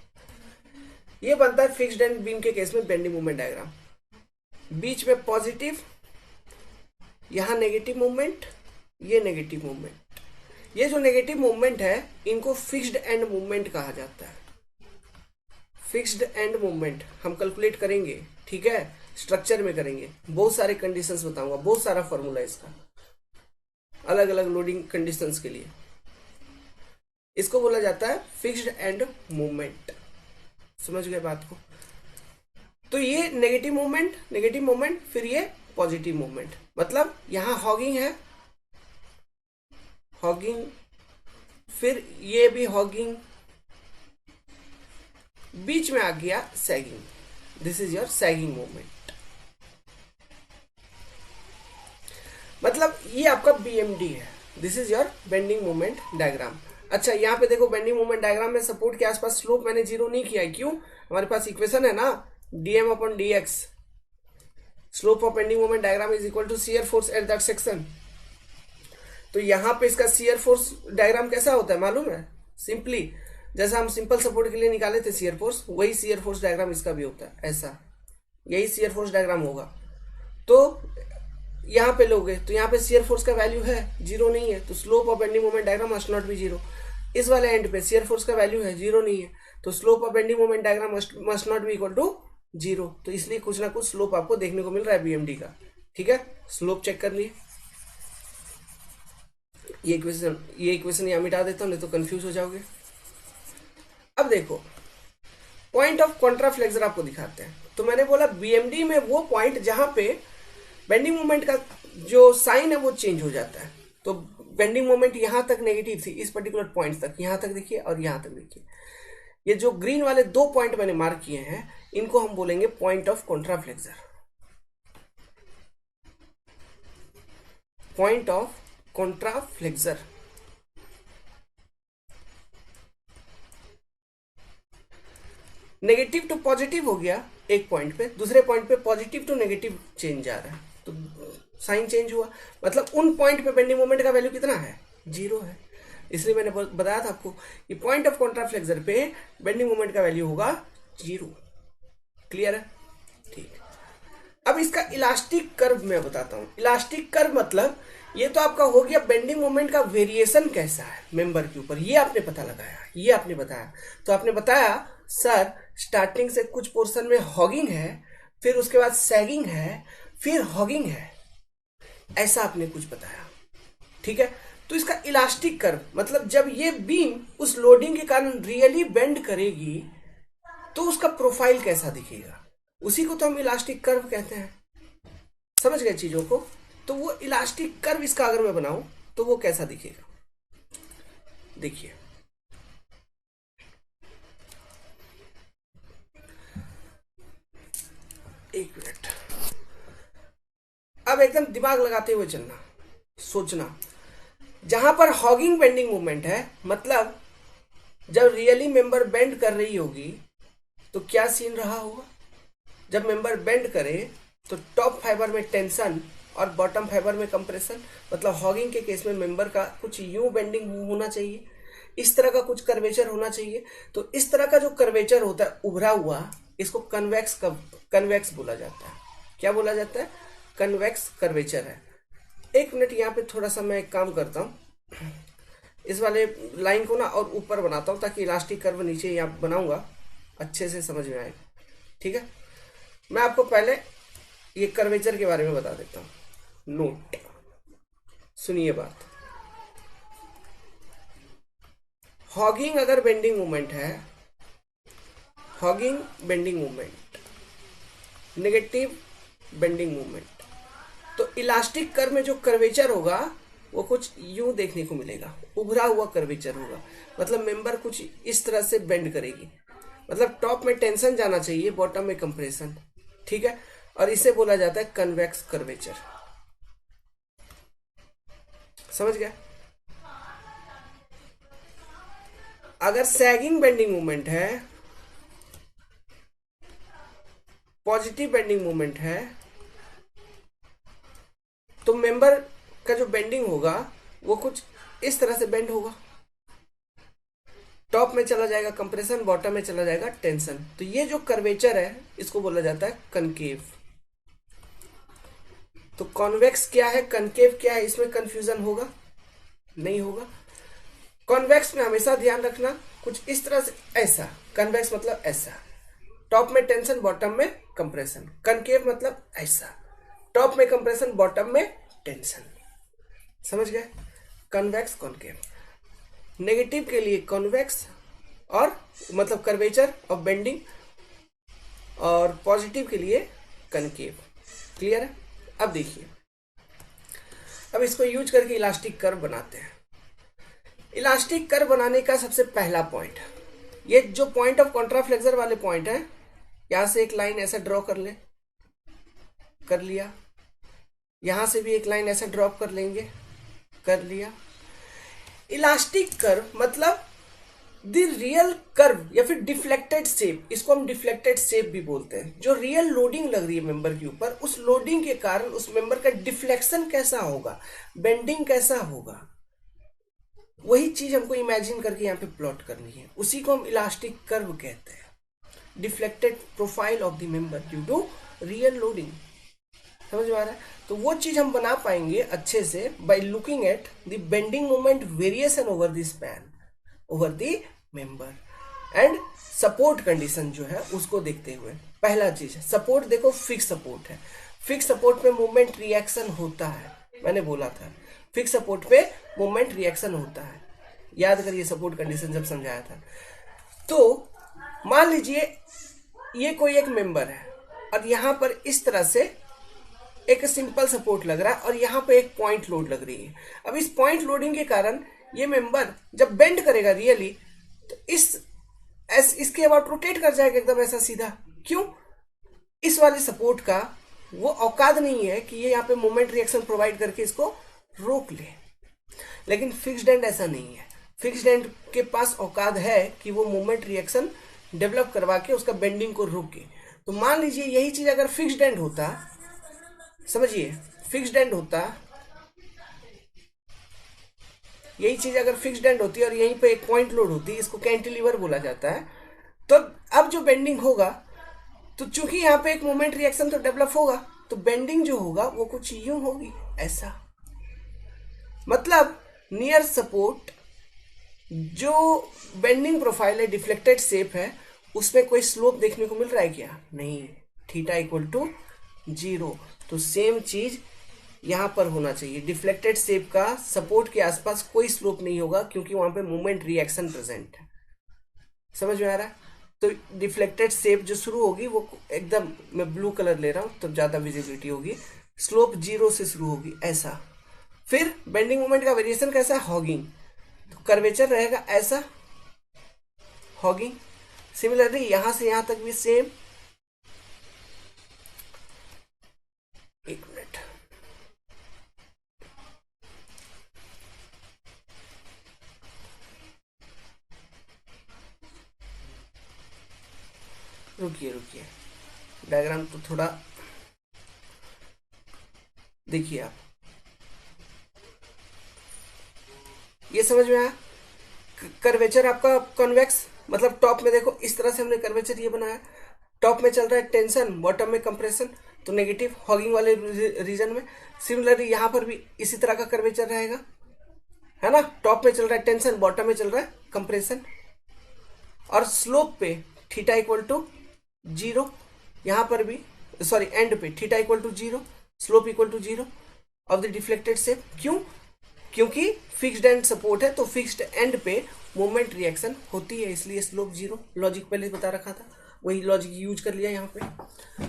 ये बनता है फिक्स्ड एंड बीम के केस में बेंडिंग मोमेंट डायग्राम। बीच में पॉजिटिव, यहां नेगेटिव मूवमेंट, ये नेगेटिव मूवमेंट, ये जो नेगेटिव मूवमेंट है इनको फिक्स्ड एंड मूवमेंट कहा जाता है। फिक्स्ड एंड मूवमेंट हम कैलकुलेट करेंगे, ठीक है, स्ट्रक्चर में करेंगे, बहुत सारे कंडीशंस बताऊंगा, बहुत सारा फॉर्मूला इसका, अलग अलग लोडिंग कंडीशंस के लिए। इसको बोला जाता है फिक्स्ड एंड मूवमेंट, समझ गए बात को। तो ये नेगेटिव मूवमेंट, फिर ये पॉजिटिव मूवमेंट, मतलब यहां हॉगिंग है, हॉगिंग, फिर ये भी हॉगिंग, बीच में आ गया sagging, this is your sagging movement, मतलब ये आपका बीएमडी है, this is your bending movement diagram. अच्छा यहाँ पे देखो बेंडिंग मूवमेंट डायग्राम में सपोर्ट के आसपास स्लोप मैंने जीरो नहीं किया है, क्यों, हमारे पास इक्वेशन है ना, DM upon DX, slope of bending movement diagram is equal to shear force at that section. तो यहाँ पे इसका शियर फोर्स डायग्राम कैसा होता है मालूम है, सिंपली जैसा हम सिंपल सपोर्ट के लिए निकाले थे शियर फोर्स, वही शियर फोर्स डायग्राम इसका भी होता है, ऐसा, यही शियर फोर्स डायग्राम होगा। तो यहाँ पे लोगे तो यहाँ पे शियर फोर्स का वैल्यू है, जीरो नहीं है, तो slope of bending moment diagram must not be zero. इस वाले एंड पे शियर फोर्स का वैल्यू है, जीरो नहीं है, तो slope of bending moment diagram must not be equal to zero. तो इसलिए कुछ ना कुछ स्लोप आपको देखने को मिल रहा है बीएमडी का, ठीक है, स्लोप चेक कर लिए। ये इक्वेशन यहाँ मिटा देता हूँ, नहीं तो कंफ्यूज हो जाओगे। अब देखो पॉइंट ऑफ कॉन्ट्राफ्लेक्सर आपको दिखाते हैं। तो मैंने बोला बीएमडी में वो पॉइंट जहां पे बेंडिंग मोमेंट का जो साइन है वो चेंज हो जाता है। तो बेंडिंग मोमेंट यहां तक नेगेटिव थी, इस पर्टिकुलर पॉइंट तक, यहां तक देखिए और यहां तक देखिए, ये जो ग्रीन वाले दो पॉइंट मैंने मार्क किए हैं इनको हम बोलेंगे point of contraflexure, point of contraflexure. Negative to positive हो गया एक पॉइंट पे, दूसरे पॉइंट पे पॉजिटिव टू नेगेटिव चेंज आ रहा है, तो साइन चेंज हुआ, मतलब उन पॉइंट पे बेंडिंग मोमेंट का वैल्यू कितना है, जीरो है। इसलिए मैंने बताया था आपको कि पॉइंट ऑफ कॉन्ट्राफ्लेक्सर पे बेंडिंग मोमेंट का वैल्यू होगा जीरो, क्लियर है, ठीक। अब इसका इलास्टिक कर्व मैं बताता हूं। इलास्टिक कर्व मतलब ये तो आपका हो गया बेंडिंग मोमेंट का वेरिएशन कैसा है मेंबर के ऊपर, ये आपने पता लगाया, ये आपने बताया। तो आपने बताया सर स्टार्टिंग से कुछ पोर्शन में हॉगिंग है, फिर उसके बाद सैगिंग है, फिर हॉगिंग है, ऐसा आपने कुछ बताया, ठीक है। तो इसका इलास्टिक कर्व मतलब जब ये बीम उस लोडिंग के कारण रियली बेंड करेगी तो उसका प्रोफाइल कैसा दिखेगा, उसी को तो हम इलास्टिक कर्व कहते हैं। समझ गए चीजों को? तो वो इलास्टिक कर्व इसका अगर मैं बनाऊं तो वो कैसा दिखेगा, देखिए। एक मिनट, अब एकदम दिमाग लगाते हुए चलना, सोचना। जहां पर हॉगिंग बेंडिंग मूवमेंट है, मतलब जब रियली मेंबर बेंड कर रही होगी तो क्या सीन रहा होगा? जब मेंबर बेंड करे तो टॉप फाइबर में टेंशन और बॉटम फाइबर में कंप्रेशन। मतलब हॉगिंग के केस में मेंबर का कुछ यूं बेंडिंग होना चाहिए, इस तरह का कुछ कर्वेचर होना चाहिए। तो इस तरह का जो कर्वेचर होता है उभरा हुआ, इसको कन्वेक्स बोला जाता है। क्या बोला जाता है? कन्वेक्स कर्वेचर है। एक मिनट, यहाँ पे थोड़ा सा मैं एक काम करता हूँ, इस वाले लाइन को ना और ऊपर बनाता हूँ ताकि इलास्टिक कर्व नीचे यहाँ बनाऊंगा अच्छे से समझ में आएगा। ठीक है, मैं आपको पहले ये कर्वेचर के बारे में बता देता हूँ। नोट, सुनिए बात। हॉगिंग अगर बेंडिंग मूवमेंट है, hugging bending movement, negative bending movement, तो इलास्टिक कर्व में जो कर्वेचर होगा वो कुछ यूं देखने को मिलेगा, उभरा हुआ कर्वेचर होगा। मतलब मेंबर कुछ इस तरह से बेंड करेगी, मतलब टॉप में टेंशन जाना चाहिए, बॉटम में कंप्रेशन। ठीक है, और इसे बोला जाता है कन्वेक्स कर्वेचर। समझ गया? अगर सैगिंग बेंडिंग मूवमेंट है, पॉजिटिव बेंडिंग मूवमेंट है, तो मेंबर का जो बेंडिंग होगा वो कुछ इस तरह से बेंड होगा। टॉप में चला जाएगा कंप्रेशन, बॉटम में चला जाएगा टेंशन। तो ये जो कर्वेचर है इसको बोला जाता है कनकेव। तो कॉन्वेक्स क्या है, कनकेव क्या है, इसमें कंफ्यूजन होगा? नहीं होगा। कॉन्वेक्स में हमेशा ध्यान रखना कुछ इस तरह से, ऐसा। कन्वेक्स मतलब ऐसा, टॉप में टेंशन बॉटम में कंप्रेशन। कनकेव मतलब ऐसा, टॉप में कंप्रेशन बॉटम में टेंशन। समझ गए? Convex concave. नेगेटिव के लिए कॉन्वेक्स और मतलब कर्वेचर और बेंडिंग, और पॉजिटिव के लिए कनकेव। क्लियर है? अब देखिए, अब इसको यूज करके इलास्टिक कर्व बनाते हैं। इलास्टिक कर्व बनाने का सबसे पहला पॉइंट, ये जो पॉइंट ऑफ कॉन्ट्राफ्लेक्सर वाले पॉइंट है, यहां से एक लाइन ऐसा ड्रॉ कर ले, कर लिया। यहां से भी एक लाइन ऐसा ड्रॉप कर लेंगे, कर लिया। इलास्टिक कर्व मतलब द रियल कर्व या फिर डिफ्लेक्टेड शेप, इसको हम डिफ्लेक्टेड शेप भी बोलते हैं। जो रियल लोडिंग लग रही है मेंबर के ऊपर, उस लोडिंग के कारण उस मेंबर का डिफ्लेक्शन कैसा होगा, बेंडिंग कैसा होगा, वही चीज हमको इमेजिन करके यहाँ पे प्लॉट करनी है। उसी को हम इलास्टिक कर्व कहते हैं। Deflected profile of the member due to real loading. समझ में आ रहा है? तो वो चीज हम बना पाएंगे अच्छे से by looking at the bending moment variation over the span, over the member, and support condition जो है उसको देखते हुए। पहला चीज है सपोर्ट। देखो, फिक्स सपोर्ट है, फिक्स सपोर्ट पे मूवमेंट रिएक्शन होता है, मैंने बोला था फिक्स सपोर्ट पे मूवमेंट रिएक्शन होता है। याद करिए सपोर्ट कंडीशन जब समझाया था। तो मान लीजिए ये कोई एक मेंबर है और यहां पर इस तरह से एक सिंपल सपोर्ट लग रहा है और यहाँ पे एक पॉइंट लोड लग रही है। अब इस पॉइंट लोडिंग के कारण ये मेंबर जब बेंड करेगा रियली, तो इसके अबाउट रोटेट कर जाएगा एकदम ऐसा सीधा। क्यों? इस वाले सपोर्ट का वो औकात नहीं है कि ये यहाँ पे मोमेंट रिएक्शन प्रोवाइड करके इसको रोक ले। लेकिन फिक्स्ड एंड ऐसा नहीं है। फिक्स्ड एंड के पास औकात है कि वो मोमेंट रिएक्शन डेवलप करवा के उसका बेंडिंग को रोके। तो मान लीजिए यही चीज अगर फिक्स्ड एंड होता, समझिए फिक्स्ड एंड होता, यही चीज अगर फिक्स्ड एंड होती और यहीं पे एक पॉइंट लोड होती, इसको कैंटिलीवर बोला जाता है, तो अब जो बेंडिंग होगा, तो चूंकि यहाँ पे एक मोमेंट रिएक्शन तो डेवलप होगा, तो बेंडिंग जो होगा वो कुछ यूं होगी, ऐसा। मतलब नियर सपोर्ट जो बेंडिंग प्रोफाइल है, डिफ्लेक्टेड शेप है, उसमें कोई स्लोप देखने को मिल रहा है क्या? नहीं। Theta equal to 0। तो सेम चीज यहां पर होना चाहिए। डिफ्लेक्टेड शेप का सपोर्ट के आसपास कोई स्लोप नहीं होगा क्योंकि वहां पे मूवमेंट रिएक्शन प्रेजेंट है। समझ में आ रहा है? तो डिफ्लेक्टेड शेप जो शुरू होगी वो एकदम, मैं ब्लू कलर ले रहा हूँ तो ज़्यादा विजिबिलिटी होगी, स्लोप 0 से शुरू होगी ऐसा। फिर बेंडिंग मोमेंट का वेरिएशन कैसा है, हॉगिंग, तो कर्वेचर रहेगा ऐसा, हॉगिंग। सिमिलरली यहां से यहां तक भी सेम, एक मिनट, रुकिए रुकिए, डायग्राम तो थोड़ा देखिए आप, ये समझ में आया। कर्वेचर आपका कॉन्वेक्स, मतलब टॉप में देखो इस तरह से हमने कर्वेचर ये बनाया, टॉप में चल रहा है टेंशन, बॉटम में कंप्रेशन, तो नेगेटिव हॉगिंग वाले रीजन में। सिमिलरली यहां पर भी इसी तरह का कर्वेचर रहेगा, है ना, टॉप में चल रहा है टेंशन, बॉटम में चल रहा है कंप्रेशन, और स्लोप पे थीटा इक्वल टू 0, यहां पर भी सॉरी एंड पे theta equal to 0, slope equal to 0 of the deflected shape. क्यों? क्योंकि फिक्स्ड एंड सपोर्ट है, तो फिक्स्ड एंड पे मोमेंट रिएक्शन होती है, इसलिए स्लोप 0। लॉजिक पहले बता रखा था, वही लॉजिक यूज कर लिया यहाँ पे।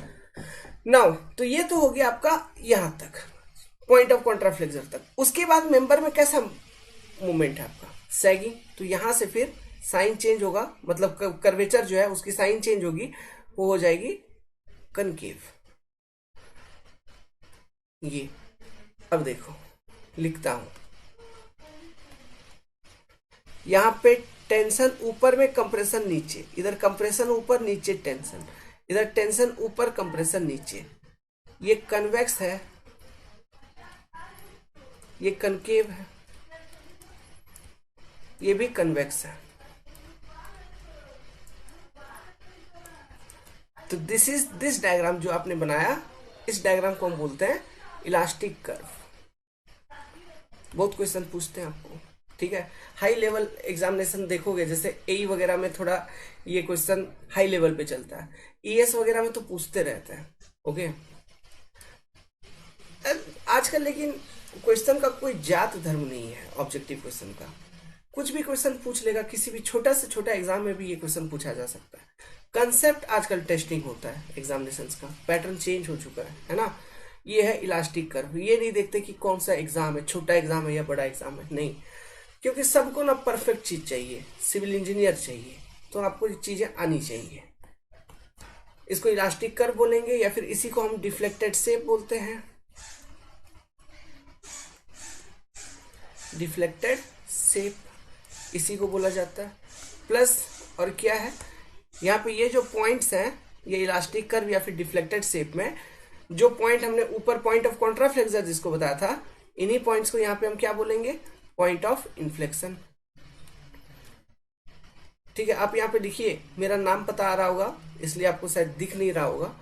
नाउ तो ये तो हो गया आपका यहां तक, पॉइंट ऑफ कॉन्ट्राफ्लेक्सर तक। उसके बाद मेंबर में कैसा मूवमेंट है आपका, सैगिंग, तो यहां से फिर साइन चेंज होगा, मतलब कर्वेचर जो है उसकी साइन चेंज होगी, वो हो जाएगी कनकेव। ये अब देखो लिखता हूं, यहां पे टेंशन ऊपर में कंप्रेशन नीचे, इधर कंप्रेशन ऊपर नीचे टेंशन, इधर टेंशन ऊपर कंप्रेशन नीचे, ये कन्वेक्स है, ये कनकेव है, ये भी कन्वेक्स है। तो दिस डायग्राम जो आपने बनाया, इस डायग्राम को हम बोलते हैं इलास्टिक कर्व। बहुत क्वेश्चन पूछते हैं आपको, ठीक है। हाई लेवल एग्जामिनेशन देखोगे, जैसे एई वगैरह में थोड़ा ये क्वेश्चन हाई लेवल पे चलता है, ईएस वगैरह में तो पूछते रहते हैं, ओके। आजकल लेकिन क्वेश्चन का कोई जात धर्म नहीं है, ऑब्जेक्टिव क्वेश्चन का कुछ भी क्वेश्चन पूछ लेगा, किसी भी छोटा से छोटा एग्जाम में भी ये क्वेश्चन पूछा जा सकता है। कंसेप्ट आजकल टेस्टिंग होता है एग्जामिनेशन का, पैटर्न चेंज हो चुका है ना। ये है इलास्टिक कर्व, ये नहीं देखते कि कौन सा एग्जाम है, छोटा एग्जाम है या बड़ा एग्जाम है, नहीं, क्योंकि सबको ना परफेक्ट चीज चाहिए, सिविल इंजीनियर चाहिए, तो आपको ये चीजें आनी चाहिए। इसको इलास्टिक कर्व बोलेंगे, या फिर इसी को हम डिफ्लेक्टेड शेप बोलते हैं, डिफ्लेक्टेड शेप इसी को बोला जाता है। प्लस और क्या है, यहाँ पे ये जो पॉइंट्स हैं, ये इलास्टिक कर्व या फिर डिफ्लेक्टेड शेप में जो पॉइंट हमने ऊपर पॉइंट ऑफ कॉन्ट्राफ्लेक्सर जिसको बताया था, इन्हीं पॉइंट्स को यहाँ पे हम क्या बोलेंगे, पॉइंट ऑफ इन्फ्लेक्शन। ठीक है, आप यहाँ पे लिखिए, मेरा नाम पता आ रहा होगा इसलिए आपको शायद दिख नहीं रहा होगा,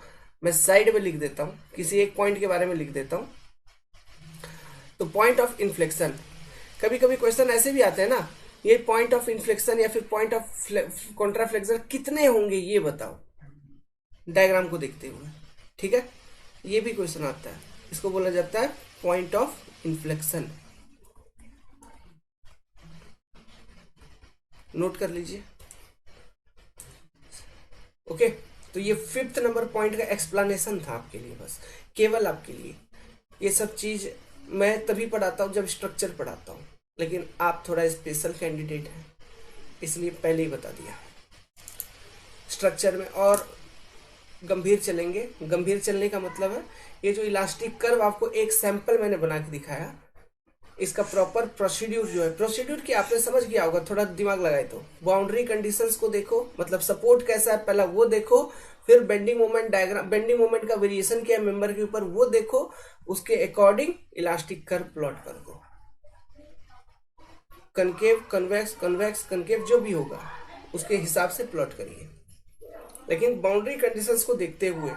मैं साइड में लिख देता हूँ, किसी एक पॉइंट के बारे में लिख देता हूँ। तो पॉइंट ऑफ इन्फ्लेक्शन, कभी कभी क्वेश्चन ऐसे भी आते हैं ना, ये पॉइंट ऑफ इन्फ्लेक्शन या फिर पॉइंट ऑफ कॉन्ट्राफ्लेक्सर कितने होंगे ये बताओ, डायग्राम को देखते हुए, ठीक है, ये भी क्वेश्चन आता है, इसको बोला जाता है पॉइंट ऑफ इन्फ्लेक्शन। नोट कर लीजिए, ओके। तो ये 5th नंबर पॉइंट का एक्सप्लेनेशन था आपके लिए, बस केवल आपके लिए। ये सब चीज मैं तभी पढ़ाता हूँ जब स्ट्रक्चर पढ़ाता हूँ, लेकिन आप थोड़ा स्पेशल कैंडिडेट हैं इसलिए पहले ही बता दिया। स्ट्रक्चर में और गंभीर चलेंगे, गंभीर चलने का मतलब है ये जो इलास्टिक कर्व आपको एक सैंपल मैंने बना के दिखाया, इसका प्रॉपर प्रोसीड्यूर जो है, प्रोसीड्यूर की आपने समझ गया होगा, थोड़ा दिमाग लगाए तो। बाउंड्री कंडीशंस को देखो, मतलब सपोर्ट कैसा है पहला वो देखो, फिर bending moment diagram, bending moment का वेरिएशन क्या है मेंबर के ऊपर वो देखो, उसके अकॉर्डिंग इलास्टिक कर्व प्लॉट कर दो। कनकेव, कन्वेक्स, कन्वेक्स, कनकेव जो भी होगा उसके हिसाब से प्लॉट करिए, लेकिन बाउंड्री कंडीशंस को देखते हुए,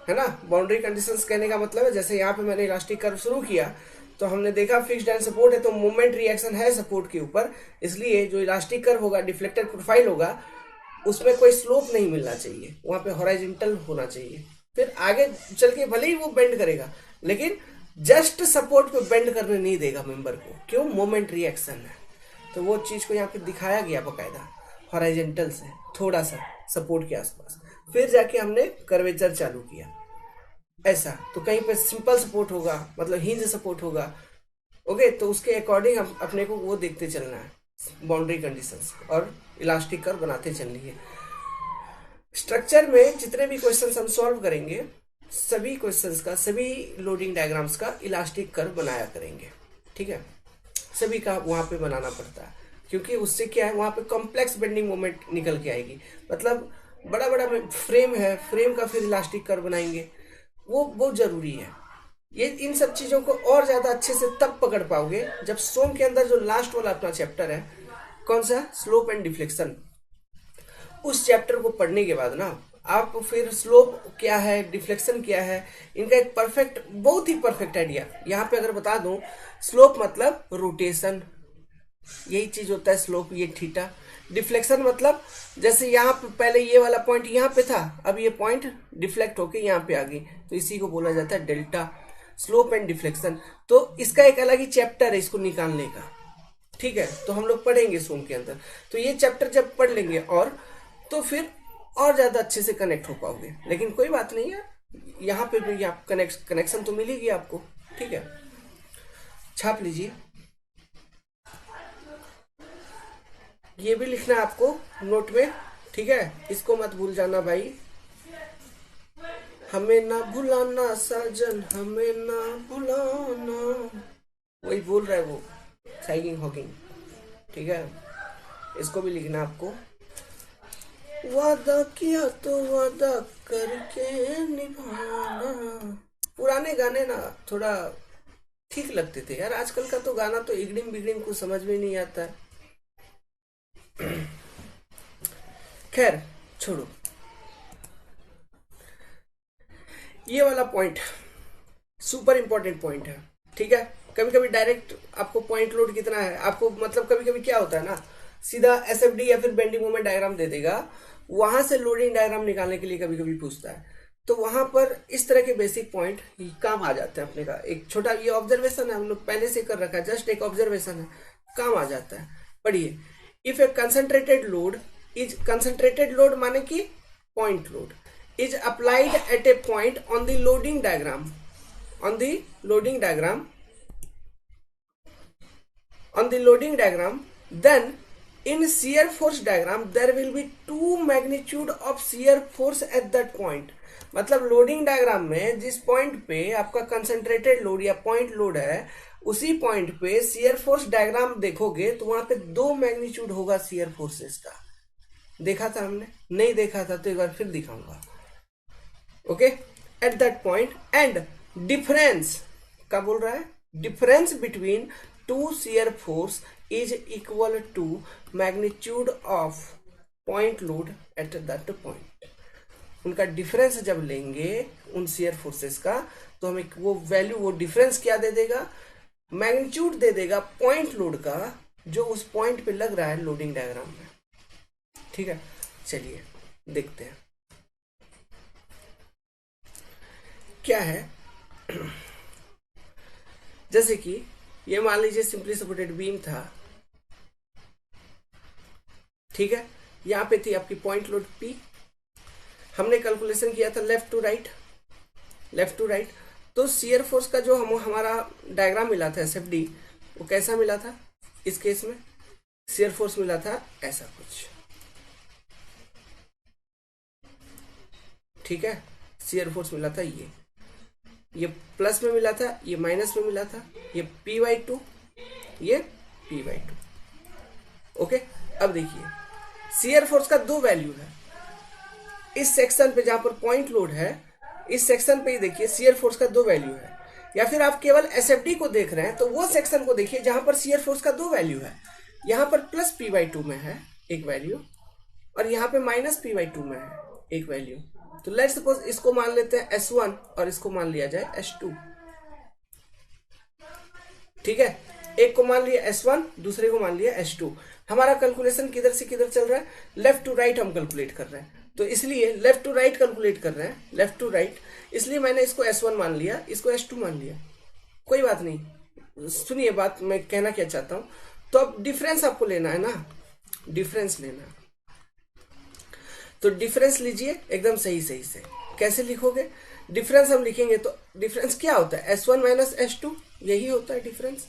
है ना। बाउंड्री कंडीशंस कहने का मतलब है, जैसे यहाँ पे मैंने इलास्टिक कर्व शुरू किया तो हमने देखा फिक्स्ड एंड सपोर्ट है, तो मोमेंट रिएक्शन है सपोर्ट के ऊपर, इसलिए जो इलास्टिक कर्व होगा, डिफ्लेक्टेड प्रोफाइल होगा, उसमें कोई स्लोप नहीं मिलना चाहिए, वहां पे हॉराइजॉन्टल होना चाहिए। फिर आगे चल के भले ही वो बेंड करेगा, लेकिन जस्ट सपोर्ट पे बेंड करने नहीं देगा मेंबर को, क्यों, मोमेंट रिएक्शन है। तो वो चीज को यहाँ पे दिखाया गया बकायदा। हॉरिजॉन्टल से थोड़ा सा सपोर्ट के आसपास, फिर जाके हमने कर्वेचर चालू किया ऐसा। तो कहीं पे सिंपल सपोर्ट होगा, मतलब हिंज सपोर्ट होगा। ओके, तो उसके अकॉर्डिंग हम अपने को वो देखते चलना है, बाउंड्री कंडीशंस, और इलास्टिक कर्व बनाते चलिए। स्ट्रक्चर में जितने भी क्वेश्चंस हम सॉल्व करेंगे, सभी क्वेश्चंस का, सभी लोडिंग डायग्राम्स का इलास्टिक कर्व बनाया करेंगे। ठीक है, सभी का वहां पे बनाना पड़ता है, क्योंकि उससे क्या है, वहां पे कॉम्प्लेक्स बेंडिंग मोमेंट निकल के आएगी। मतलब बड़ा बड़ा फ्रेम है, फ्रेम का फिर इलास्टिक कर्व बनाएंगे, वो बहुत जरूरी है। ये इन सब चीजों को और ज्यादा अच्छे से तब पकड़ पाओगे जब सोम के अंदर जो लास्ट वाला अपना चैप्टर है, कौन सा, स्लोप एंड डिफ्लेक्शन, उस चैप्टर को पढ़ने के बाद ना आप फिर स्लोप क्या है, डिफ्लेक्शन क्या है, इनका एक परफेक्ट, बहुत ही परफेक्ट आइडिया यहाँ पे अगर बता दूं। स्लोप मतलब रोटेशन, यही चीज होता है स्लोप, ये थीटा। डिफ्लेक्शन मतलब जैसे यहाँ पे पहले ये वाला पॉइंट यहाँ पे था, अब ये पॉइंट डिफ्लेक्ट होके यहाँ पे आ गई, तो इसी को बोला जाता है डेल्टा। स्लोप एंड डिफ्लेक्शन, तो इसका एक अलग ही चैप्टर है इसको निकालने का। ठीक है, तो हम लोग पढ़ेंगे सोम के अंदर। तो ये चैप्टर जब पढ़ लेंगे और तो फिर और ज्यादा अच्छे से कनेक्ट हो पाओगे। लेकिन कोई बात नहीं है, यहाँ पे भी आप कनेक्शन तो मिलेगी आपको। ठीक है, छाप लीजिए, ये भी लिखना है आपको नोट में। ठीक है, इसको मत भूल जाना भाई। हमें ना भुलाना साजन, हमें ना भुलाना, वही बोल रहा है वो साइकिंग हॉकिंग। ठीक है, इसको भी लिखना आपको। वादा किया तो वादा करके निभाना। पुराने गाने ना थोड़ा ठीक लगते थे यार, आजकल का तो गाना तो इगड़िम बिगड़िम कुछ समझ में नहीं आता है। खैर छोड़ो, ये वाला पॉइंट सुपर इंपॉर्टेंट पॉइंट है। ठीक है, कभी कभी डायरेक्ट आपको पॉइंट लोड कितना है, आपको मतलब कभी कभी क्या होता है ना, सीधा एसएफडी या फिर बेंडिंग मोमेंट डायग्राम दे देगा, वहां से लोडिंग डायग्राम निकालने के लिए कभी कभी पूछता है। तो वहां पर इस तरह के बेसिक पॉइंट काम आ जाते हैं अपने का। एक छोटा ये ऑब्जर्वेशन है, हम लोग पहले से कर रखा है, जस्ट एक ऑब्जर्वेशन है, काम आ जाता है। पढ़िए, if A concentrated load is, concentrated load माने कि point load, is applied at a point on the loading diagram, on the loading diagram, on the loading diagram, then in shear force diagram there will be two magnitude of shear force at that point। मतलब loading diagram में जिस point पे आपका concentrated load या point load है, उसी point पे shear force diagram देखोगे तो वहां पे दो मैग्नीट्यूड होगा शियर फोर्सेस का। देखा था हमने? नहीं देखा था तो एक बार फिर दिखाऊंगा। Okay, at that point and difference क्या बोल रहा है, difference between two shear force is equal to magnitude of point load at that point. उनका डिफरेंस जब लेंगे उन शियर फोर्सेस का, तो हमें वो वैल्यू, वो डिफरेंस क्या दे देगा, मैग्नीट्यूड दे देगा पॉइंट लोड का, जो उस पॉइंट पे लग रहा है लोडिंग डायग्राम में। ठीक है, चलिए देखते हैं क्या है। जैसे कि ये मान लीजिए सिंपली सपोर्टेड बीम था। ठीक है, यहां पे थी आपकी पॉइंट लोड P, हमने कैलकुलेशन किया था left to right, left to right. तो शियर फोर्स का जो हमारा डायग्राम मिला था एसएफडी, वो कैसा मिला था, इस केस में शियर फोर्स मिला था ऐसा कुछ। ठीक है, शियर फोर्स मिला था ये प्लस में मिला था, ये माइनस में मिला था, ये P/2, ये P/2। ओके, अब देखिए शियर फोर्स का दो वैल्यू है इस सेक्शन पे, जहां पर पॉइंट लोड है, इस सेक्शन पे ही देखिए शियर फोर्स का दो वैल्यू है। या फिर आप केवल एसएफडी को देख रहे हैं तो वो सेक्शन को देखिए जहां पर शियर फोर्स का दो वैल्यू है। यहां पर प्लस P/2 में है एक वैल्यू, और यहाँ पे माइनस P/2 में है एक वैल्यू। तो लेट्स सपोज इसको मान लेते हैं S1 और इसको मान लिया जाए S2। ठीक है, एक को मान लिया S1, दूसरे को मान लिया S2। हमारा कैलकुलेशन किधर से किधर चल रहा है, लेफ्ट टू राइट हम कैलकुलेट कर रहे हैं, तो इसलिए लेफ्ट टू राइट कैलकुलेट कर रहे हैं, लेफ्ट टू राइट, इसलिए मैंने इसको S1 मान लिया, इसको S2 मान लिया। कोई बात नहीं, सुनिए बात मैं कहना क्या चाहता हूं। तो अब डिफरेंस आपको लेना है ना, डिफरेंस लेना, तो डिफरेंस लीजिए एकदम सही सही से। कैसे लिखोगे डिफरेंस? हम लिखेंगे तो डिफरेंस क्या होता है, S1 माइनस S2, यही होता है डिफरेंस।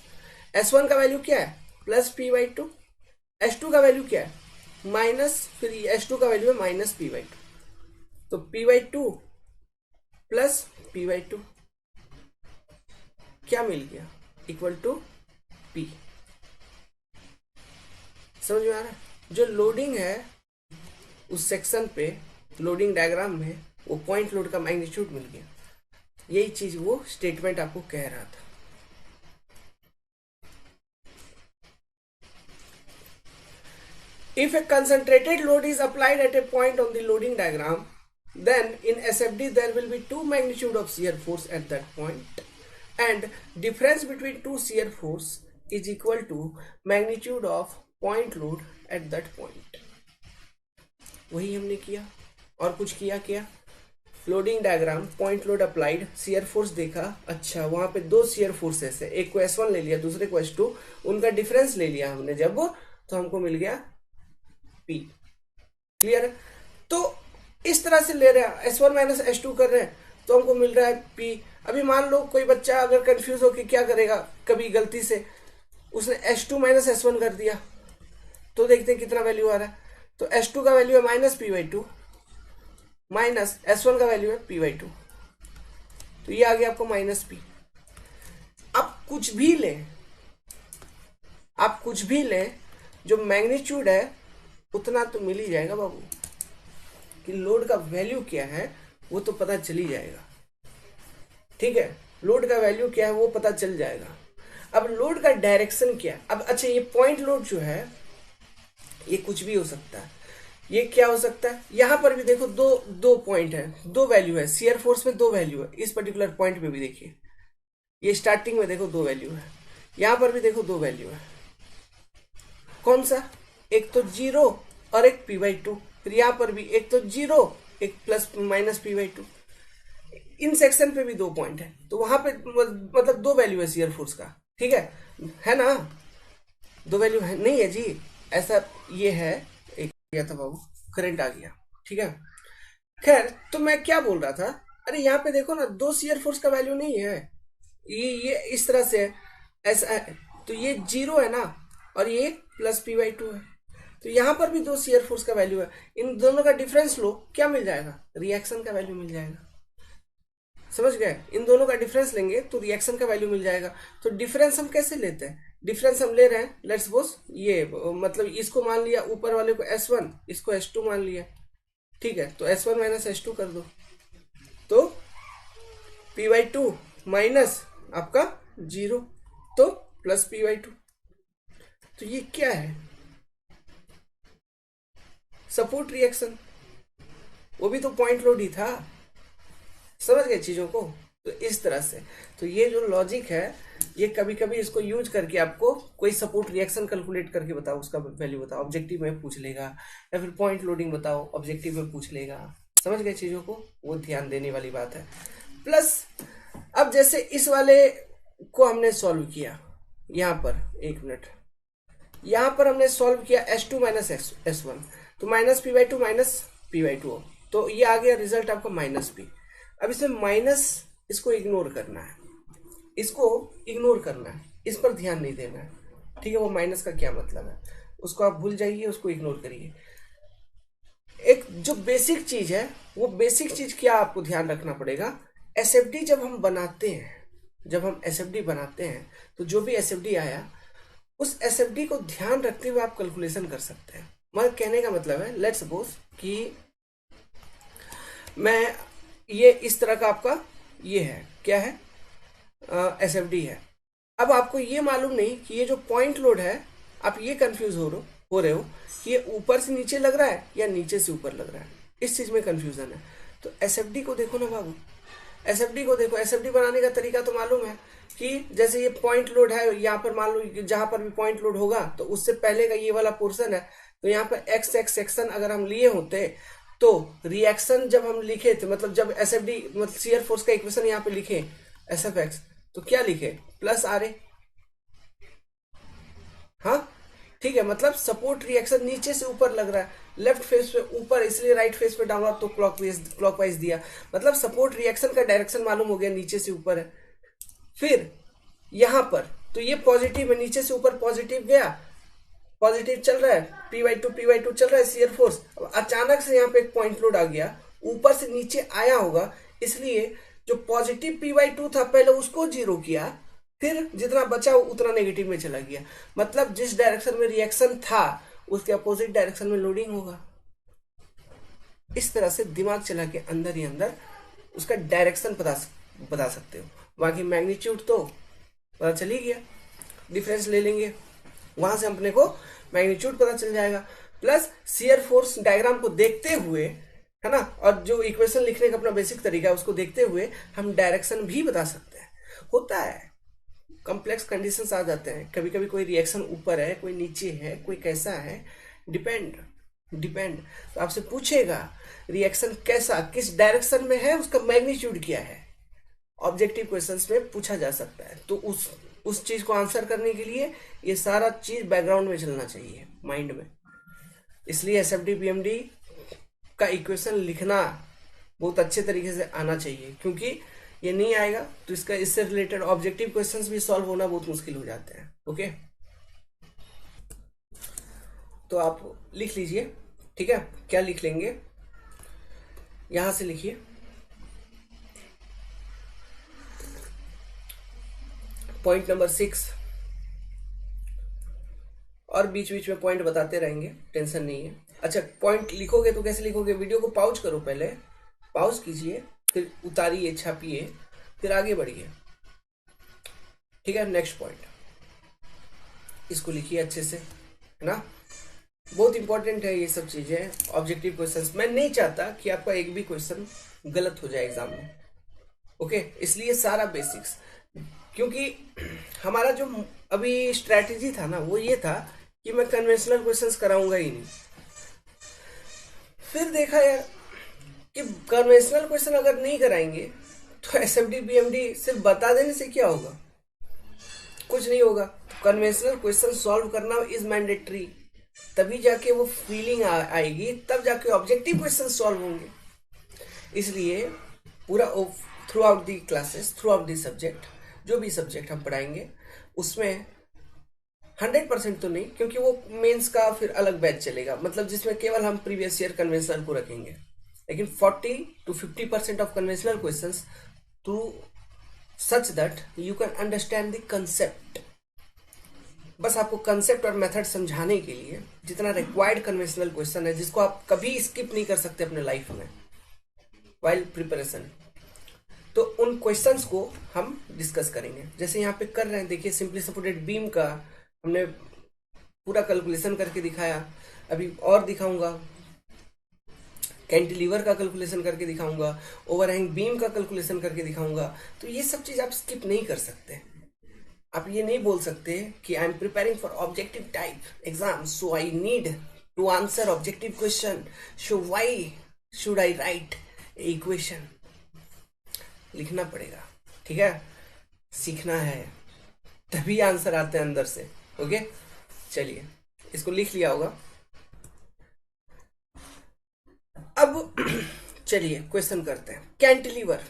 S1 का वैल्यू क्या है, प्लस P/2। S2 का वैल्यू क्या है, माइनस, फिर S2 का वैल्यू है माइनस P/2। तो P/2 प्लस P/2 क्या मिल गया, इक्वल टू P। समझ में आ रहा है? जो लोडिंग है उस सेक्शन पे, लोडिंग डायग्राम में, वो पॉइंट लोड का मैग्नीट्यूड मिल गया। यही चीज वो स्टेटमेंट आपको कह रहा था। If a concentrated load is applied at a point on the loading diagram, then in SFD there will be two magnitude of shear force at that point, and difference between two shear force is equal to magnitude of point load at that point। वही हमने किया, और कुछ किया क्या, loading diagram, point load applied, shear force देखा, अच्छा वहां पे दो शियर फोर्सेस है, एक को S1 ले लिया, दूसरे को S2, उनका डिफरेंस ले लिया हमने जब, तो हमको मिल गया P। क्लियर है? तो इस तरह से ले रहे हैं, S1 माइनस S2 कर रहे हैं, तो हमको मिल रहा है P। अभी मान लो कोई बच्चा अगर कंफ्यूज हो कि क्या करेगा, कभी गलती से उसने S2 माइनस S1 कर दिया, तो देखते हैं कितना वैल्यू आ रहा है। तो S2 का वैल्यू है माइनस P/2, माइनस S1 का वैल्यू है P/2, तो ये आ गया आपको माइनस P। आप कुछ भी लें, आप कुछ भी लें, जो मैग्नीट्यूड है उतना तो मिल ही जाएगा बाबू। कि लोड का वैल्यू क्या है वो तो पता चल ही जाएगा। ठीक है, लोड का वैल्यू क्या है वो पता चल जाएगा। अब लोड का डायरेक्शन क्या है, अब अच्छा ये पॉइंट लोड जो है ये कुछ भी हो सकता है। ये क्या हो सकता है, यहां पर भी देखो दो पॉइंट है, दो वैल्यू है, शियर फोर्स में दो वैल्यू है। इस पर्टिकुलर पॉइंट पे भी देखिए, ये स्टार्टिंग में देखो दो वैल्यू है, यहां पर भी देखो दो वैल्यू है। कौन सा, एक तो 0 और एक P/2। फिर यहां पर भी एक तो 0, एक plus minus P/2। In section पे भी दो पॉइंट है, तो वहां पे मतलब दो वैल्यू है शियर फोर्स का। ठीक है ना? दो वैल्यू है नहीं है जी, ऐसा ये है। एक गया था बाबू, करंट आ गया। ठीक है, खैर तो मैं क्या बोल रहा था, अरे यहाँ पे देखो ना, दो शियर फोर्स का वैल्यू नहीं है, ये इस तरह से है, ऐसा है, तो ये 0 है ना, और ये प्लस P/2 है, तो यहाँ पर भी दो शियर फोर्स का वैल्यू है। इन दोनों का डिफरेंस लो, क्या मिल जाएगा, रिएक्शन का वैल्यू मिल जाएगा। समझ गए? इन दोनों का डिफरेंस लेंगे तो रिएक्शन का वैल्यू मिल जाएगा। तो डिफरेंस हम कैसे लेते हैं, डिफरेंस हम ले रहे हैं, लेट्स सपोज ये मतलब इसको मान लिया, ऊपर वाले को S1, इसको S2 मान लिया। ठीक है, तो S1 माइनस S2 कर दो, तो P/2 माइनस आपका 0, तो प्लस P/2। तो ये क्या है, सपोर्ट रिएक्शन, वो भी तो पॉइंट लोड ही था। समझ गए चीजों को? तो इस तरह से, तो ये जो लॉजिक है, ये कभी कभी इसको यूज करके आपको कोई सपोर्ट रिएक्शन कैलकुलेट करके बताओ, उसका वैल्यू बताओ, ऑब्जेक्टिव में पूछ लेगा, या फिर पॉइंट लोडिंग बताओ, ऑब्जेक्टिव में पूछ लेगा। समझ गए चीजों को? वो ध्यान देने वाली बात है। प्लस अब जैसे इस वाले को हमने सॉल्व किया, यहां पर एक मिनट, यहां पर हमने सॉल्व किया S2 माइनस S1, तो माइनस P/2 माइनस P/2, तो ये आ गया रिजल्ट आपका माइनस P। अब इसमें माइनस, इसको इग्नोर करना है, इसको इग्नोर करना है, इस पर ध्यान नहीं देना है। ठीक है, वो माइनस का क्या मतलब है उसको आप भूल जाइए, उसको इग्नोर करिए। एक जो बेसिक चीज है, वो बेसिक चीज क्या आपको ध्यान रखना पड़ेगा, SFD जब हम बनाते हैं, जब हम SFD बनाते हैं, तो जो भी SFD आया, उस SFD को ध्यान रखते हुए आप कैलकुलेशन कर सकते हैं। मतलब कहने का मतलब है, लेट्स सपोज कि मैं ये इस तरह का आपका ये है, क्या है, SFD है। अब आपको ये मालूम नहीं कि ये जो पॉइंट लोड है, आप ये कंफ्यूज हो रहे हो कि ये ऊपर से नीचे लग रहा है या नीचे से ऊपर लग रहा है, इस चीज में कंफ्यूजन है। तो SFD को देखो ना बाबू, SFD को देखो। SFD बनाने का तरीका तो मालूम है कि जैसे ये पॉइंट लोड है, यहाँ पर मान लो जहां पर भी पॉइंट लोड होगा, तो उससे पहले का ये वाला पोर्शन है, तो यहाँ पर एक्स एक्स सेक्शन अगर हम लिए होते, तो रिएक्शन जब हम लिखे थे, मतलब जब SFD मतलब शियर फोर्स का इक्वेशन यहाँ पे लिखे SFX, तो क्या लिखे, प्लस RA। हाँ ठीक है, मतलब सपोर्ट रिएक्शन नीचे से ऊपर लग रहा है, लेफ्ट फेस पे ऊपर, इसलिए राइट फेस पे डाउनवर्ड तो क्लॉकवाइज दिया, मतलब सपोर्ट रिएक्शन का डायरेक्शन मालूम हो गया, नीचे से ऊपर है। फिर यहां पर तो ये पॉजिटिव है, नीचे से ऊपर पॉजिटिव गया, पॉजिटिव चल रहा है, P/2 चल रहा है शियर फोर्स। अब अचानक से यहाँ पे एक पॉइंट लोड आ गया, ऊपर से नीचे आया होगा, इसलिए जो पॉजिटिव P/2 था पहले उसको जीरो किया, फिर जितना बचा उतना नेगेटिव में चला गया, मतलब जिस डायरेक्शन में रिएक्शन था उसके अपोजिट डायरेक्शन में लोडिंग होगा। इस तरह से दिमाग चला के अंदर ही अंदर उसका डायरेक्शन बता सकते हो। बाकी मैग्नीट्यूड तो पता चल ही गया, डिफरेंस ले लेंगे, वहां से अपने को मैग्नीट्यूड पता चल जाएगा। प्लस शियर फोर्स डायग्राम को देखते हुए, है ना, और जो इक्वेशन लिखने का अपना बेसिक तरीका है उसको देखते हुए हम डायरेक्शन भी बता सकते हैं। होता है, कॉम्प्लेक्स कंडीशंस आ जाते हैं, कभी कभी कोई रिएक्शन ऊपर है, कोई नीचे है, कोई कैसा है, डिपेंड तो आपसे पूछेगा रिएक्शन कैसा, किस डायरेक्शन में है, उसका मैग्नीट्यूड क्या है, ऑब्जेक्टिव क्वेश्चंस में पूछा जा सकता है। तो उस चीज को आंसर करने के लिए ये सारा चीज बैकग्राउंड में चलना चाहिए माइंड में। इसलिए एसएफडी पीएमडी का इक्वेशन लिखना बहुत अच्छे तरीके से आना चाहिए, क्योंकि ये नहीं आएगा तो इससे रिलेटेड ऑब्जेक्टिव क्वेश्चंस भी सॉल्व होना बहुत मुश्किल हो जाते हैं। ओके, तो आप लिख लीजिए, ठीक है। क्या लिख लेंगे, यहां से लिखिए, पॉइंट नंबर 6, और बीच बीच में पॉइंट बताते रहेंगे, टेंशन नहीं है। अच्छा, पॉइंट लिखोगे तो कैसे लिखोगे, वीडियो को पॉज करो, पहले पॉज कीजिए, फिर उतारिए, छापिए, फिर आगे बढ़िए, ठीक है। नेक्स्ट पॉइंट, इसको लिखिए अच्छे से, है ना, बहुत इंपॉर्टेंट है ये सब चीजें, ऑब्जेक्टिव क्वेश्चंस। मैं नहीं चाहता कि आपका एक भी क्वेश्चन गलत हो जाए एग्जाम में, ओके, इसलिए सारा बेसिक्स, क्योंकि हमारा जो अभी स्ट्रैटेजी था ना वो ये था कि मैं कन्वेंशनल क्वेश्चंस कराऊंगा ही नहीं। फिर देखा यार कि कन्वेंशनल क्वेश्चन अगर नहीं कराएंगे तो एसएफडी पीएमडी सिर्फ बता देने से क्या होगा, कुछ नहीं होगा। कन्वेंशनल क्वेश्चन सॉल्व करना इज मैंडेटरी, तभी जाके वो फीलिंग आएगी, तब जाके ऑब्जेक्टिव क्वेश्चन सॉल्व होंगे। इसलिए पूरा through out the classes, through out the subject, जो भी सब्जेक्ट हम पढ़ाएंगे उसमें 100% तो नहीं, क्योंकि वो मेंस का फिर अलग बैच चलेगा, मतलब जिसमें केवल हम प्रीवियस ईयर कन्वेंशनल को रखेंगे, लेकिन 40 to 50% of conventional questions through such that you can understand the concept. बस आपको कंसेप्ट और मेथड समझाने के लिए जितना रिक्वायर्ड कन्वेंशनल क्वेश्चन है, जिसको आप कभी स्किप नहीं कर सकते अपने लाइफ में वाइल प्रिपरेशन, तो उन क्वेश्चंस को हम डिस्कस करेंगे। जैसे यहाँ पे कर रहे हैं, देखिए, सिंपली सपोर्टेड बीम का हमने पूरा कैलकुलेशन करके दिखाया, अभी और दिखाऊंगा, कैंटिलीवर का कैलकुलेशन करके दिखाऊंगा, ओवरहैंग बीम का कैलकुलेशन करके दिखाऊंगा। तो ये सब चीज आप स्किप नहीं कर सकते। आप ये नहीं बोल सकते कि I am preparing for objective type exam, so I need to answer objective question, so why should I write equation. लिखना पड़ेगा, ठीक है, सीखना है, तभी आंसर आते हैं अंदर से। ओके, चलिए, इसको लिख लिया होगा। अब चलिए क्वेश्चन करते हैं। Cantilever,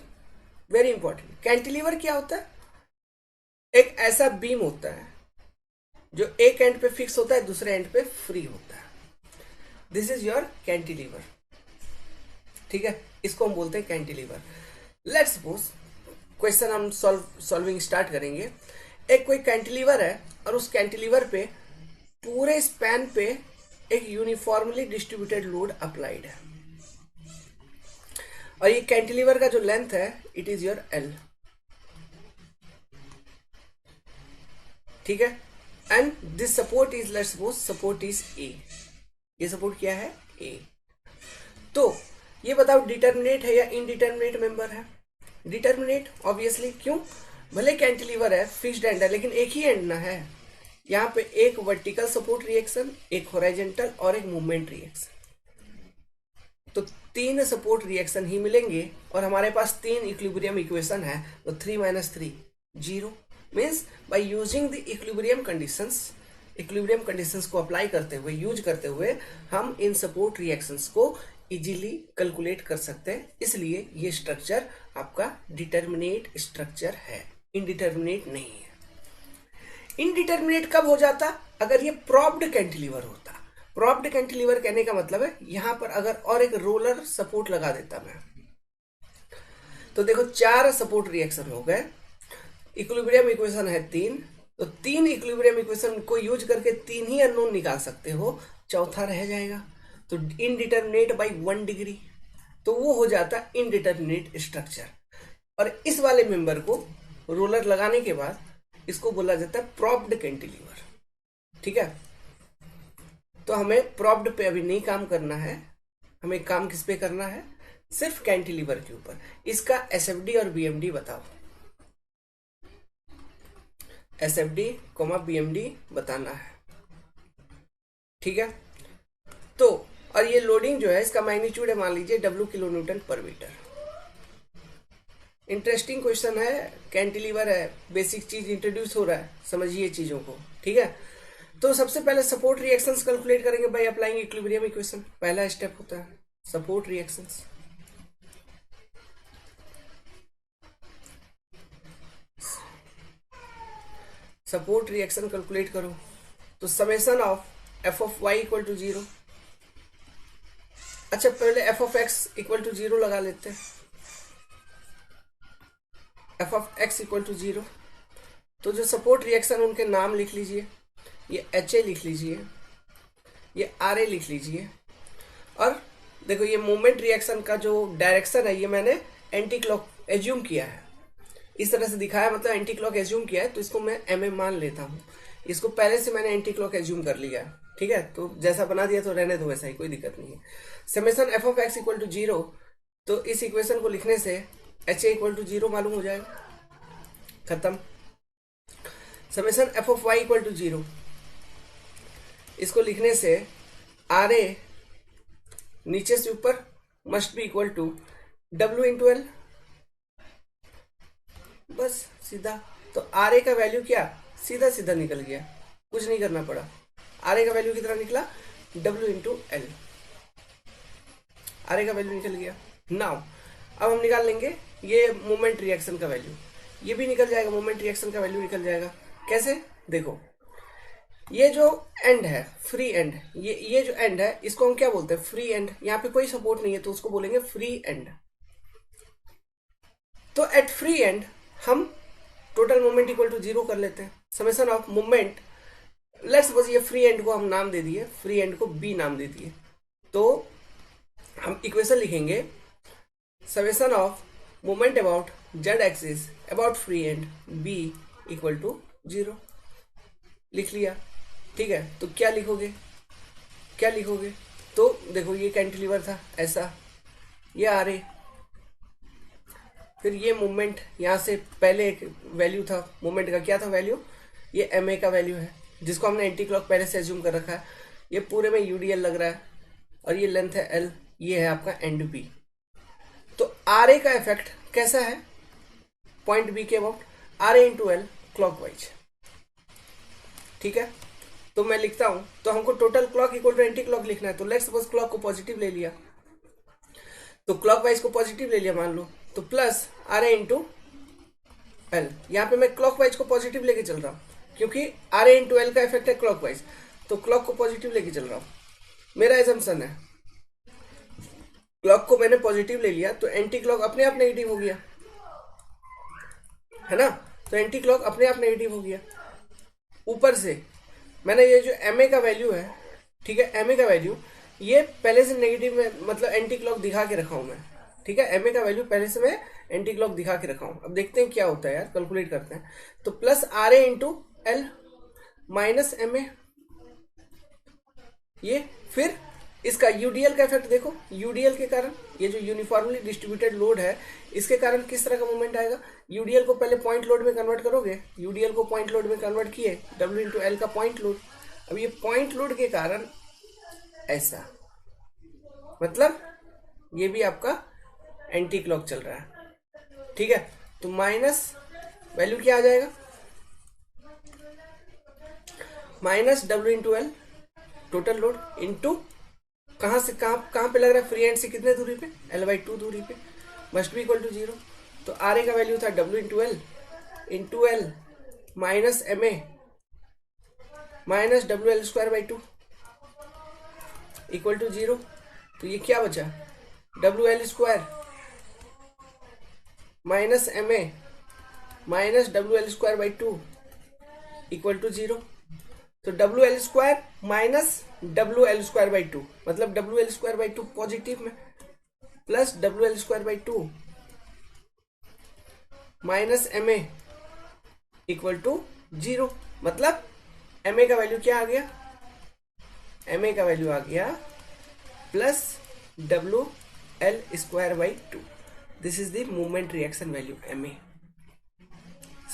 very important. कैंटिलीवर क्या होता है, एक ऐसा बीम होता है जो एक एंड पे फिक्स होता है, दूसरे एंड पे फ्री होता है। दिस इज योर कैंटिलीवर, ठीक है, इसको हम बोलते हैं कैंटिलीवर। लेट्स सपोज क्वेश्चन हम सॉल्विंग स्टार्ट करेंगे। एक कोई कैंटिलीवर है और उस कैंटिलीवर पे पूरे स्पैन पे एक यूनिफॉर्मली डिस्ट्रीब्यूटेड लोड अप्लाइड है, और ये कैंटिलीवर का जो लेंथ है इट इज योर एल, ठीक है, and this support is, let's suppose support is a. ये सपोर्ट क्या है, ए। तो ये बताओ डिटर्मिनेट है या इनडिटर्मिनेट मेंबर है। डिटर्मिनेट ऑब्वियसली, क्यों, भले कैंटिलीवर है, फिक्स्ड एंड है, लेकिन एक ही एंड ना है। यहाँ पे एक वर्टिकल सपोर्ट रिएक्शन, एक हॉरिजॉन्टल और एक मूवमेंट रिएक्शन, तो 3 सपोर्ट रिएक्शन ही मिलेंगे, और हमारे पास 3 इक्विलिब्रियम इक्वेशन है, तो 3 - 3 0 means by using the equilibrium conditions equilibrium conditions को अप्लाई करते हुए, यूज करते हुए हम इन सपोर्ट रिएक्शंस को इजीली कैलकुलेट कर सकते हैं। इसलिए ये स्ट्रक्चर आपका डिटर्मिनेट स्ट्रक्चर है, इनडिटर्मिनेट नहीं है। इनडिटर्मिनेट कब हो जाता? अगर ये प्रॉप्ड कैंटिलीवर होता। प्रॉप्ड कैंटिलीवर कहने का मतलब है यहां पर अगर और एक रोलर सपोर्ट लगा देता मैं, तो देखो 4 सपोर्ट रिएक्शन हो गए, इक्विलिब्रियम इक्वेशन है 3, तो 3 इक्विलिब्रियम इक्वेशन को यूज करके 3 ही अननोन निकाल सकते हो, चौथा रह जाएगा। तो इनडिटर्मिनेट बाई 1 डिग्री, तो वो हो जाता इनडिटर्मिनेट स्ट्रक्चर। और इस वाले मेंबर को रोलर लगाने के बाद इसको बोला जाता है प्रॉप्ड कैंटिलीवर। ठीक है, तो हमें प्रॉप्ड पे अभी नहीं काम करना है, हमें काम किस पे करना है? सिर्फ कैंटिलीवर के ऊपर। इसका एसएफडी और बीएमडी बताओ। एसएफडी कोमा बीएमडी बताना है। ठीक है, तो और ये लोडिंग जो है इसका मैग्नीट्यूड है मान लीजिए W किलो न्यूटन पर मीटर। इंटरेस्टिंग क्वेश्चन है, कैंटिलीवर है, बेसिक चीज इंट्रोड्यूस हो रहा है, समझिए चीजों को। ठीक है, तो सबसे पहले सपोर्ट रिएक्शंस कैलकुलेट करेंगे बाय अप्लाइंग इक्विलिब्रियम इक्वेशन। पहला स्टेप होता है support reactions. Support reaction calculate करो तो summation of F of Y equal to 0। अच्छा, पहले F of X equal to 0 लगा लेते हैं। F of X equal to 0, तो जो सपोर्ट रिएक्शन उनके नाम लिख लीजिए, ये एच ए लिख लीजिए, ये आर ए लिख लीजिए। और देखो ये मोमेंट रिएक्शन का जो डायरेक्शन है ये मैंने एंटी क्लॉक एज्यूम किया है, इस तरह से दिखाया, मतलब एंटी क्लॉक एज्यूम किया है, तो इसको मैं एम ए मान लेता हूँ। इसको पहले से मैंने एंटी क्लॉक एज्यूम कर लिया है। ठीक है, तो जैसा बना दिया तो रहने दो वैसा ही, कोई दिक्कत नहीं है। Summation F of X equal to 0, तो इस इक्वेशन को लिखने से एच ए इक्वल टू 0 मालूम हो जाएगा, खत्म। Summation F of Y equal to 0, इसको लिखने से आर ए नीचे से ऊपर must be equal to W into L, बस सीधा। तो आर ए का वैल्यू क्या सीधा सीधा निकल गया, कुछ नहीं करना पड़ा। आर ए का वैल्यू कितना निकला? W into L, are A का वैल्यू निकल गया। नाउ अब हम निकाल लेंगे ये मोमेंट रिएक्शन का वैल्यू, ये भी निकल जाएगा, मोमेंट रिएक्शन का वैल्यू निकल जाएगा। कैसे? देखो ये जो एंड है फ्री एंड, ये जो एंड है इसको हम क्या बोलते हैं? Free and. यहाँ पे कोई सपोर्ट नहीं है तो उसको बोलेंगे फ्री एंड। तो एट फ्री एंड हम टोटल मोमेंट इक्वल टू 0 कर लेते हैं। Summation of moment, let's suppose ये फ्री एंड को हम नाम दे दिए, फ्री एंड को बी नाम दे दिए, तो हम इक्वेशन लिखेंगे summation of moment about Z axis about free end B equal to 0। लिख लिया। ठीक है, तो क्या लिखोगे? क्या लिखोगे? तो देखो ये कैंटिलीवर था ऐसा, ये आ रहे, फिर ये मोमेंट यहाँ से पहले एक वैल्यू था मोमेंट का, क्या था वैल्यू? ये एम ए का वैल्यू है जिसको हमने एंटी क्लॉक पहले से एज्यूम कर रखा है। ये पूरे में यूडीएल लग रहा है और ये लेंथ है एल, ये है आपका एंड बी। तो आर ए का इफेक्ट कैसा है पॉइंट बी के about? R A into L clockwise. ठीक है, तो मैं लिखता हूं, तो हमको total clock equal to anti clock लिखना है। तो लेट्स सपोज क्लॉक को पॉजिटिव ले लिया, तो क्लॉकवाइज को पॉजिटिव ले लिया मान लो, तो plus R A into L. यहाँ पे मैं क्लॉकवाइज को पॉजिटिव लेके चल रहा हूँ क्योंकि आर ए इंटू एल का इफेक्ट है क्लॉकवाइज, तो क्लॉक को पॉजिटिव लेके चल रहा हूँ। मेरा एजम्पशन है क्लॉक को मैंने पॉजिटिव ले लिया तो एंटी क्लॉक अपने आप नेगेटिव हो गया, है ना? तो एंटी क्लॉक अपने आप नेगेटिव हो गया। ऊपर से मैंने ये जो एम ए का वैल्यू है, ठीक है, एम ए का वैल्यू ये पहले से नेगेटिव में, मतलब एंटी क्लॉक दिखा के रखा हूं मैं। ठीक है, एम ए का वैल्यू पहले से मैं एंटी क्लॉक दिखा के रखा हूं। अब देखते हैं क्या होता है यार, कैलकुलेट करते हैं। तो plus R A into L minus M A, ये फिर इसका यूडीएल का इफेक्ट देखो, यूडीएल के कारण ये जो यूनिफॉर्मली डिस्ट्रीब्यूटेड लोड है इसके कारण किस तरह का मूवमेंट आएगा? यूडीएल को पहले पॉइंट लोड में कन्वर्ट करोगे, यूडीएल को पॉइंट लोड में कन्वर्ट किए, W इंटू एल का पॉइंट लोड। अब ये पॉइंट लोड के कारण ऐसा, मतलब ये भी आपका एंटी क्लॉक चल रहा है। ठीक है, तो माइनस वैल्यू क्या आ जाएगा? Minus W into L total load into कहाँ से कहाँ पे लग रहा है, फ्री एंड से कितने दूरी पे, L/2 दूरी पे, मस्ट बी इक्वल टू 0। तो आर ए का वैल्यू था W into L minus M A minus WL²/2 equal to 0। तो ये क्या बचा, WL² minus M A minus WL²/2 equal to 0। तो WL² माइनस WL²/2 मतलब WL²/2 पॉजिटिव में plus WL²/2 minus M A equal to 0। मतलब M A का value क्या आ गया, एम ए का वैल्यू आ गया plus WL²/2। This is the movement reaction value M A.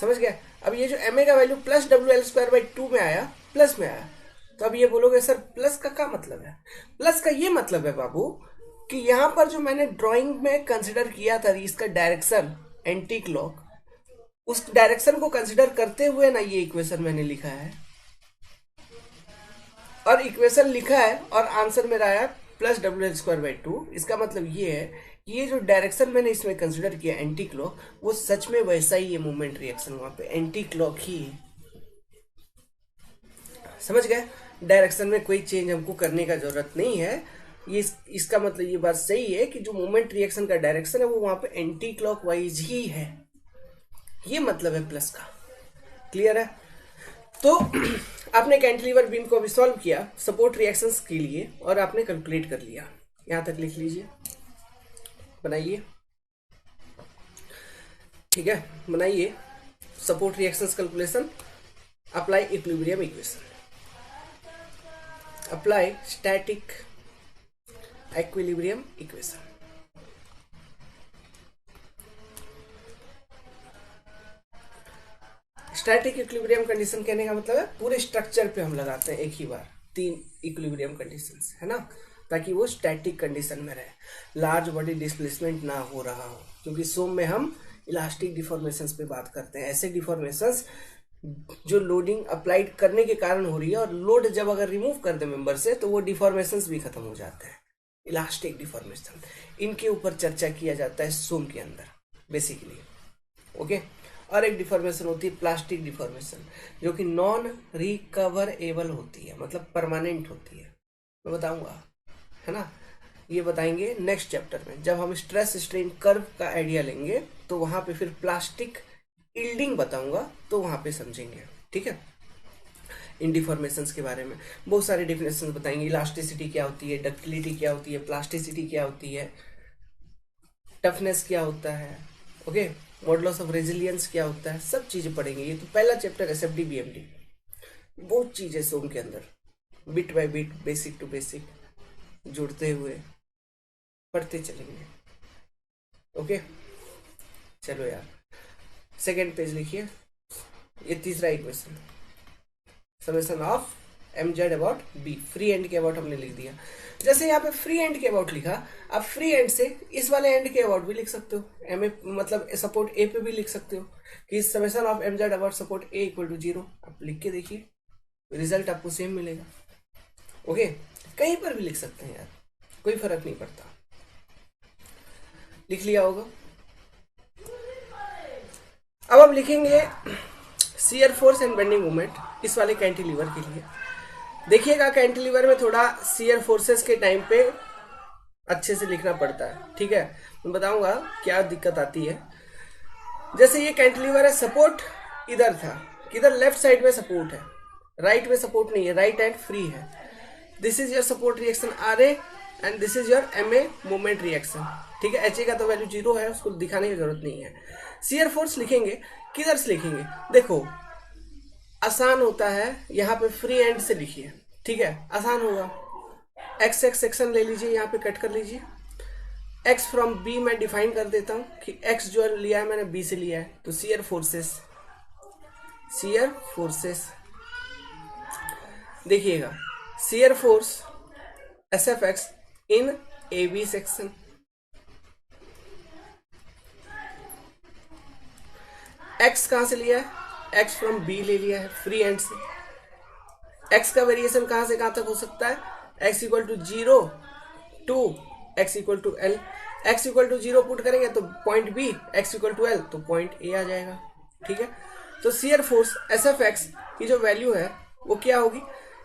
समझ गया। अब ये जो एम ए का वैल्यू प्लस WL²/2 में आया, प्लस में आया, तो अब ये बोलोगे सर प्लस का क्या मतलब है। प्लस का ये मतलब है बाबू कि यहां पर जो मैंने ड्राइंग में कंसिडर किया था इसका डायरेक्शन एंटी क्लॉक, उस डायरेक्शन को कंसिडर करते हुए ना ये इक्वेशन मैंने लिखा है, और इक्वेशन लिखा है और आंसर मेरा आया प्लस WL²/2। इसका मतलब ये है ये जो डायरेक्शन मैंने इसमें कंसिडर किया एंटी क्लॉक, वो सच में वैसा ही है मूवमेंट रिएक्शन, वहां पे एंटी क्लॉक ही है। समझ गए, डायरेक्शन में कोई चेंज हमको करने का जरूरत नहीं है। ये इसका मतलब ये बात सही है कि जो मूवमेंट रिएक्शन का डायरेक्शन है वो वहां पे एंटी क्लॉक वाइज ही है, ये मतलब है प्लस का। क्लियर है। तो आपने कैंटिलीवर बीम को अभी सॉल्व किया सपोर्ट रिएक्शंस के लिए और आपने कैलकुलेट कर लिया, यहां तक लिख लीजिए, बनाइए। ठीक है, बनाइए support reactions calculation, apply equilibrium equation, apply static equilibrium equation. Static equilibrium condition कहने का मतलब है पूरे स्ट्रक्चर पे हम लगाते हैं एक ही बार 3 इक्विलिब्रियम कंडीशंस, है ना, ताकि वो स्टैटिक कंडीशन में रहे, लार्ज बॉडी डिस्प्लेसमेंट ना हो रहा हो। क्योंकि सोम में हम इलास्टिक डिफॉर्मेशंस पे बात करते हैं, ऐसे डिफॉर्मेशंस जो लोडिंग अप्लाइड करने के कारण हो रही है, और लोड जब अगर रिमूव कर दे मेंबर से तो वो डिफॉर्मेशंस भी खत्म हो जाते हैं, इलास्टिक डिफॉर्मेशन। इनके ऊपर चर्चा किया जाता है सोम के अंदर बेसिकली। ओके। और एक डिफॉर्मेशन होती है प्लास्टिक डिफॉर्मेशन, जो कि नॉन रिकवरेबल होती है, मतलब परमानेंट होती है। मैं बताऊंगा, है ना, ये बताएंगे नेक्स्ट चैप्टर में, जब हम स्ट्रेस स्ट्रेन कर्व का आइडिया लेंगे तो वहां पे फिर प्लास्टिक इल्डिंग बताऊंगा, तो वहां पे समझेंगे। ठीक है, इन डिफॉर्मेशंस के बारे में बहुत सारे डिफिनेशन बताएंगे। इलास्टिसिटी क्या होती है, डक्टिलिटी क्या होती है, प्लास्टिसिटी क्या होती है, टफनेस क्या होता है, ओके, मॉडुलस ऑफ रेजिलियंस क्या होता है, सब चीजें पढ़ेंगे। ये तो पहला चैप्टर SFD BMD, बहुत चीजें सोम के अंदर bit by bit, basic to basic जुड़ते हुए पढ़ते चलेंगे। ओके, चलो यार, सेकेंड पेज लिखिए। ये तीसरा equation, summation of mz about b, free and के अबाउट हमने लिख दिया। जैसे यहाँ पे फ्री एंड के अबाउट लिखा, अब फ्री एंड से इस वाले एंड के अबाउट भी लिख सकते हो, एम ए मतलब सपोर्ट ए पे भी लिख सकते हो कि summation of mz about support A equal to 0। आप लिख के देखिए, रिजल्ट आपको सेम मिलेगा। ओके, कहीं पर भी लिख सकते हैं यार, कोई फर्क नहीं पड़ता। लिख लिया होगा। अब हम लिखेंगे shear force and bending moment इस वाले कैंटिलीवर के लिए। देखिएगा कैंटिलीवर में थोड़ा शियर फोर्सेस के टाइम पे अच्छे से लिखना पड़ता है। ठीक है, मैं बताऊंगा क्या दिक्कत आती है। जैसे ये कैंटिलीवर है, सपोर्ट इधर था, किधर लेफ्ट साइड में सपोर्ट है, राइट में सपोर्ट नहीं है, राइट हैंड फ्री है। This is your support reaction R A and this is your M A moment reaction. ठीक है, एच ए का तो वैल्यू 0 है, उसको दिखाने की जरूरत नहीं है। शियर फोर्स लिखेंगे, किधर से लिखेंगे, देखो आसान होता है, यहाँ पे फ्री एंड से लिखिए। ठीक है, आसान होगा। एक्स एक्स सेक्शन ले लीजिए, यहाँ पे कट कर लीजिए। एक्स फ्रॉम बी मैं डिफाइन कर देता हूँ कि एक्स जो लिया है मैंने बी से लिया है, तो शियर फोर्सेस देखिएगा, शियर फोर्स SFX इन AB सेक्शन, एक्स कहां से लिया है, एक्स फ्रॉम बी ले लिया है फ्री एंड से, एक्स का वेरिएशन कहां से कहां तक हो सकता है, X equal to 0 to X equal to L. X equal to 0 put करेंगे तो point B, X equal to L तो पॉइंट ए आ जाएगा। ठीक है, तो shear force S F X की जो वैल्यू है वो क्या होगी,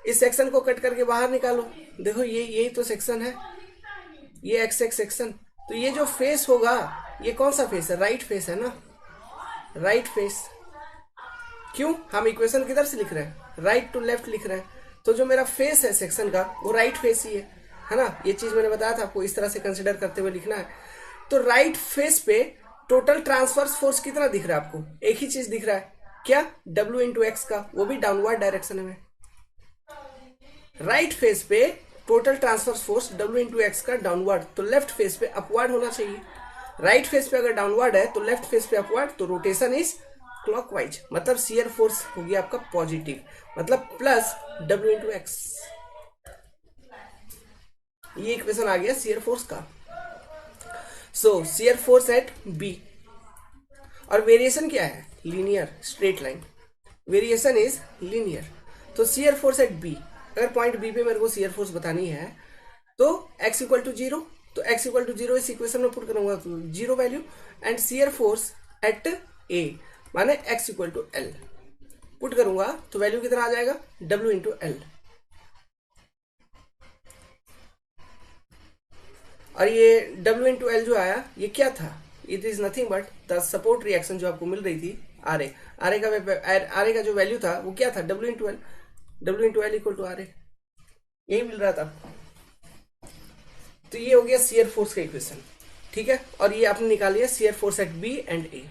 इस सेक्शन को कट करके बाहर निकालो। देखो ये यही तो सेक्शन है, ये एक्स एक्स सेक्शन, तो ये जो फेस होगा ये कौन सा फेस है, राइट फेस है ना, राइट फेस। क्यों, हम इक्वेशन किधर से लिख रहे हैं, राइट टू लेफ्ट लिख रहे हैं, तो जो मेरा फेस है सेक्शन का वो राइट फेस ही है ना। ये चीज मैंने बताया था आपको, इस तरह से कंसिडर करते हुए लिखना है। तो राइट फेस पे टोटल ट्रांसवर्स फोर्स कितना दिख रहा है आपको, एक ही चीज दिख रहा है, क्या, W इंटू एक्स का, वो भी डाउनवर्ड डायरेक्शन में। राइट फेस पे total transverse force W into x का डाउनवर्ड, तो लेफ्ट फेस पे अपवर्ड होना चाहिए। राइट फेस पे अगर डाउनवर्ड है तो लेफ्ट फेस पे अपवर्ड, तो रोटेशन इज क्लॉकवाइज, मतलब शियर फोर्स होगी आपका पॉजिटिव, मतलब प्लस W इंटू एक्स। ये इक्वेशन आ गया शियर फोर्स का। सो शियर फोर्स एट बी, और वेरिएशन क्या है, linear straight line, variation is linear. तो शियर फोर्स एट बी, अगर पॉइंट बी पे मेरे को शियर फोर्स बतानी है तो x इक्वल टू 0, तो x इक्वल टू 0 इस इक्वेशन में पुट करूंगा तो 0 value, and shear force at a माने x equal to L put करूंगा तो वैल्यू कितना आ जाएगा, W इंटू एल। और ये W इंटू एल जो आया ये क्या था, it is nothing but the support reaction जो आपको मिल रही थी आर ए, आर ए का जो वैल्यू था वो क्या था, W into L, W into L equal to R A, यही मिल रहा था। तो ये हो गया शियर फोर्स का इक्वेशन। ठीक है, और ये आपने निकाल लिया shear force at B and A,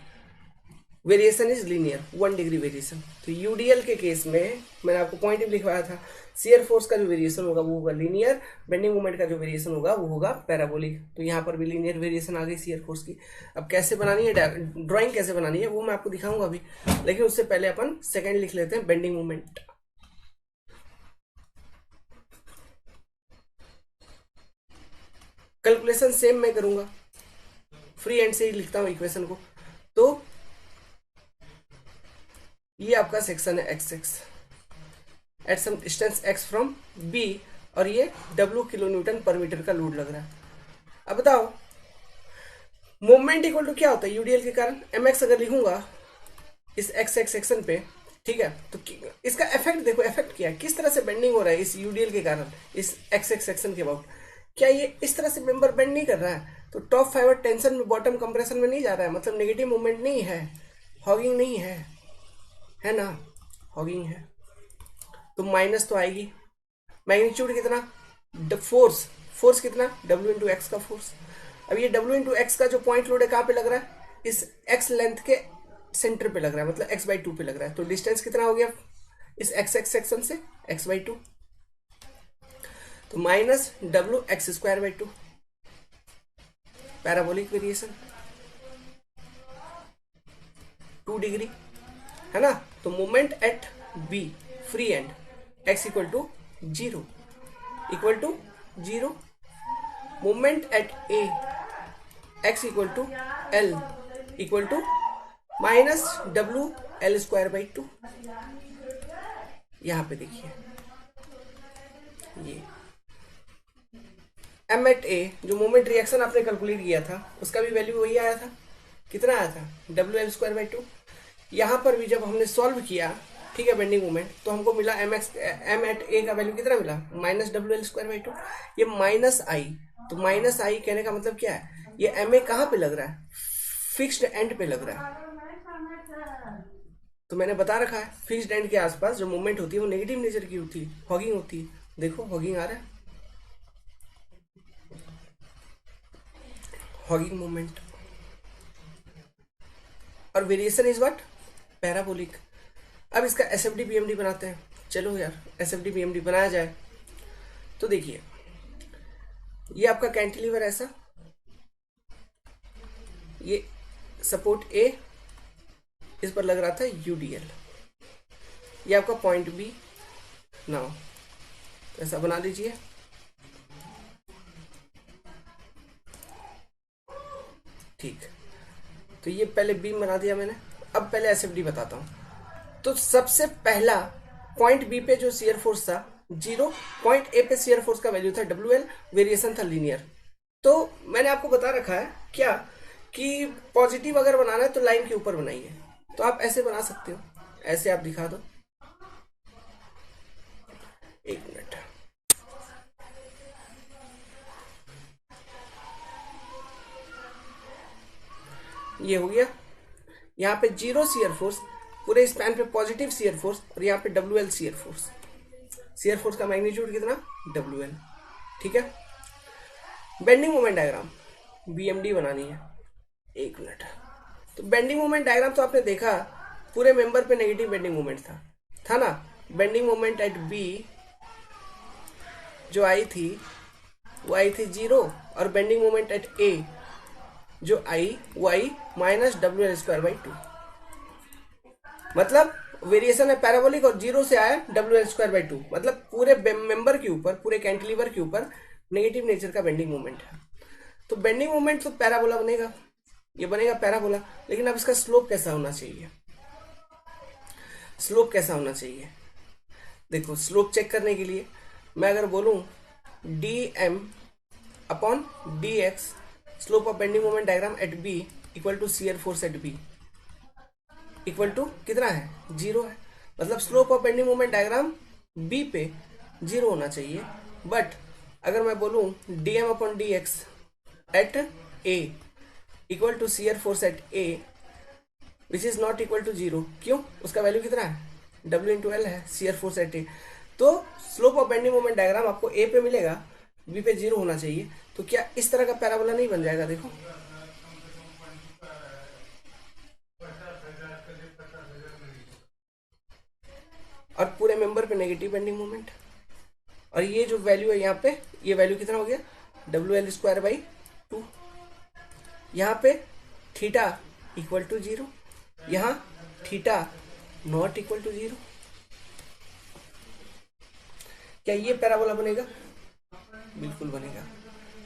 variation is linear 1 degree variation. तो यूडीएल के केस में मैंने आपको पॉइंट लिखवाया था, शियर फोर्स का जो वेरिएशन होगा वो होगा लीनियर, बेंडिंग मोमेंट का जो वेरिएशन होगा वो होगा पैराबोलिक। तो यहाँ पर भी लीनियर वेरिएशन आ गई शियर फोर्स की। अब कैसे बनानी है, ड्राइंग कैसे बनानी है वो मैं आपको दिखाऊंगा अभी, लेकिन उससे पहले अपन सेकेंड लिख लेते हैं, बेंडिंग मोमेंट। कैलकुलेशन सेम मैं करूंगा, फ्री एंड से ही लिखता हूं इक्वेशन को। तो ये आपका सेक्शन है X X at some distance x from b, और ये W किलो न्यूटन पर मीटर का लोड लग रहा है। अब बताओ मोमेंट इक्वल टू क्या होता है, यूडीएल के कारण mx अगर लिखूंगा इस x x सेक्शन पे, ठीक है, तो इसका इफेक्ट देखो, इफेक्ट क्या है, किस तरह से बेंडिंग हो रहा है इस यूडीएल के कारण इस x x सेक्शन के अबाउट। क्या ये इस तरह से मेंबर बेंड नहीं कर रहा है, तो टॉप फाइबर टेंशन में बॉटम कंप्रेशन में नहीं जा रहा है, मतलब नेगेटिव मूवमेंट नहीं है, हॉगिंग नहीं है ना, हॉगिंग है तो माइनस तो आएगी। मैग्नीट्यूड कितना, फोर्स कितना, W इंटू एक्स का फोर्स। अब ये W इंटू एक्स का जो पॉइंट लोड है कहाँ पे लग रहा है, इस x लेंथ के सेंटर पे लग रहा है, मतलब x/2 पे लग रहा है। तो डिस्टेंस कितना हो गया इस x सेक्शन से, x/2, तो minus W x²/2, parabolic variation 2 degree है ना। तो moment at B free end x equal to 0 equal to 0, moment at A x equal to L equal to minus W L²/2। यहां पे देखिए ये M at A जो moment reaction आपने calculate किया था उसका भी वैल्यू वही आया था, कितना आया था, WL²/2। यहां पर भी जब हमने सॉल्व किया, ठीक है, बेंडिंग मोमेंट, तो हमको मिला M एट A का वैल्यू कितना मिला, माइनस WL²/2। ये माइनस आई, तो माइनस आई कहने का मतलब क्या है, ये MA कहाँ पे लग रहा है, फिक्स्ड एंड पे लग रहा है। तो मैंने बता रखा है फिक्स्ड एंड के आसपास जो मूवमेंट होती है वो नेगेटिव नेचर की होती है, हॉगिंग होती है। देखो हॉगिंग आ रहा है, हॉगिंग मूवमेंट, और वेरिएशन इज व्हाट, पैराबोलिक। अब इसका एसएफडी बीएमडी बनाते हैं, चलो यार एसएफडी बीएमडी बनाया जाए। तो देखिए ये आपका कैंटिलीवर ऐसा, ये सपोर्ट ए, इस पर लग रहा था यूडीएल, ये आपका पॉइंट बी नाउ, ऐसा बना लीजिए। ठीक, तो ये पहले बीम बना दिया मैंने। अब पहले एसएफडी बताता हूं। तो सबसे पहला पॉइंट बी पे जो शियर फोर्स था 0, पॉइंट ए पे शियर फोर्स का वैल्यू था WL, वेरिएशन था लीनियर। तो मैंने आपको बता रखा है क्या कि पॉजिटिव अगर बनाना है तो लाइन के ऊपर बनाइए। तो आप ऐसे बना सकते हो, ऐसे आप दिखा दो, एक मिनट। ये हो गया, यहाँ पे 0 शियर फोर्स, पूरे स्पैन पे पॉजिटिव शियर फोर्स, और यहाँ पे WL shear force. Shear force का मैग्नीट्यूड कितना, WL। ठीक है, बेंडिंग मोमेंट डायग्राम BMD बनानी है, एक मिनट। तो बेंडिंग मोमेंट डायग्राम तो आपने देखा, पूरे मेंबर पे नेगेटिव बेंडिंग मोमेंट था ना। बेंडिंग मोमेंट एट B जो आई थी वो आई थी 0, और बेंडिंग मोमेंट एट A जो आई वो आई -WL²/2। मतलब वेरिएशन है पैराबोलिक, और 0 से आया WL²/2, मतलब पूरे मेंबर के ऊपर, पूरे कैंटिलीवर के ऊपर नेगेटिव नेचर का बेंडिंग मोमेंट है। तो बेंडिंग मोमेंट तो पैराबोला बनेगा, ये बनेगा पैराबोला। लेकिन अब इसका स्लोप कैसा होना चाहिए, स्लोप कैसा होना चाहिए? देखो, स्लोप चेक करने के लिए मैं अगर बोलूं dm/dx, slope of bending moment diagram at B equal to shear force at B equal to कितना है, 0 है। मतलब slope of bending moment diagram B पे 0 होना चाहिए। बट अगर मैं बोलूं dm/dx at A equal to shear force at A which is not equal to 0, क्यों? उसका वैल्यू कितना है, W/L है, शियर फोर्स एट A। तो slope of bending moment diagram आपको A पे मिलेगा, B पे 0 होना चाहिए। तो क्या इस तरह का पैराबोला नहीं बन जाएगा? देखो, और पूरे मेंबर पे नेगेटिव बेंडिंग मोमेंट, और ये जो वैल्यू है यहाँ पे, ये वैल्यू कितना हो गया, WL²/2। यहाँ पे थीटा इक्वल टू 0, यहाँ थीटा नॉट इक्वल टू 0। क्या ये पैराबोला बनेगा? बिल्कुल बनेगा।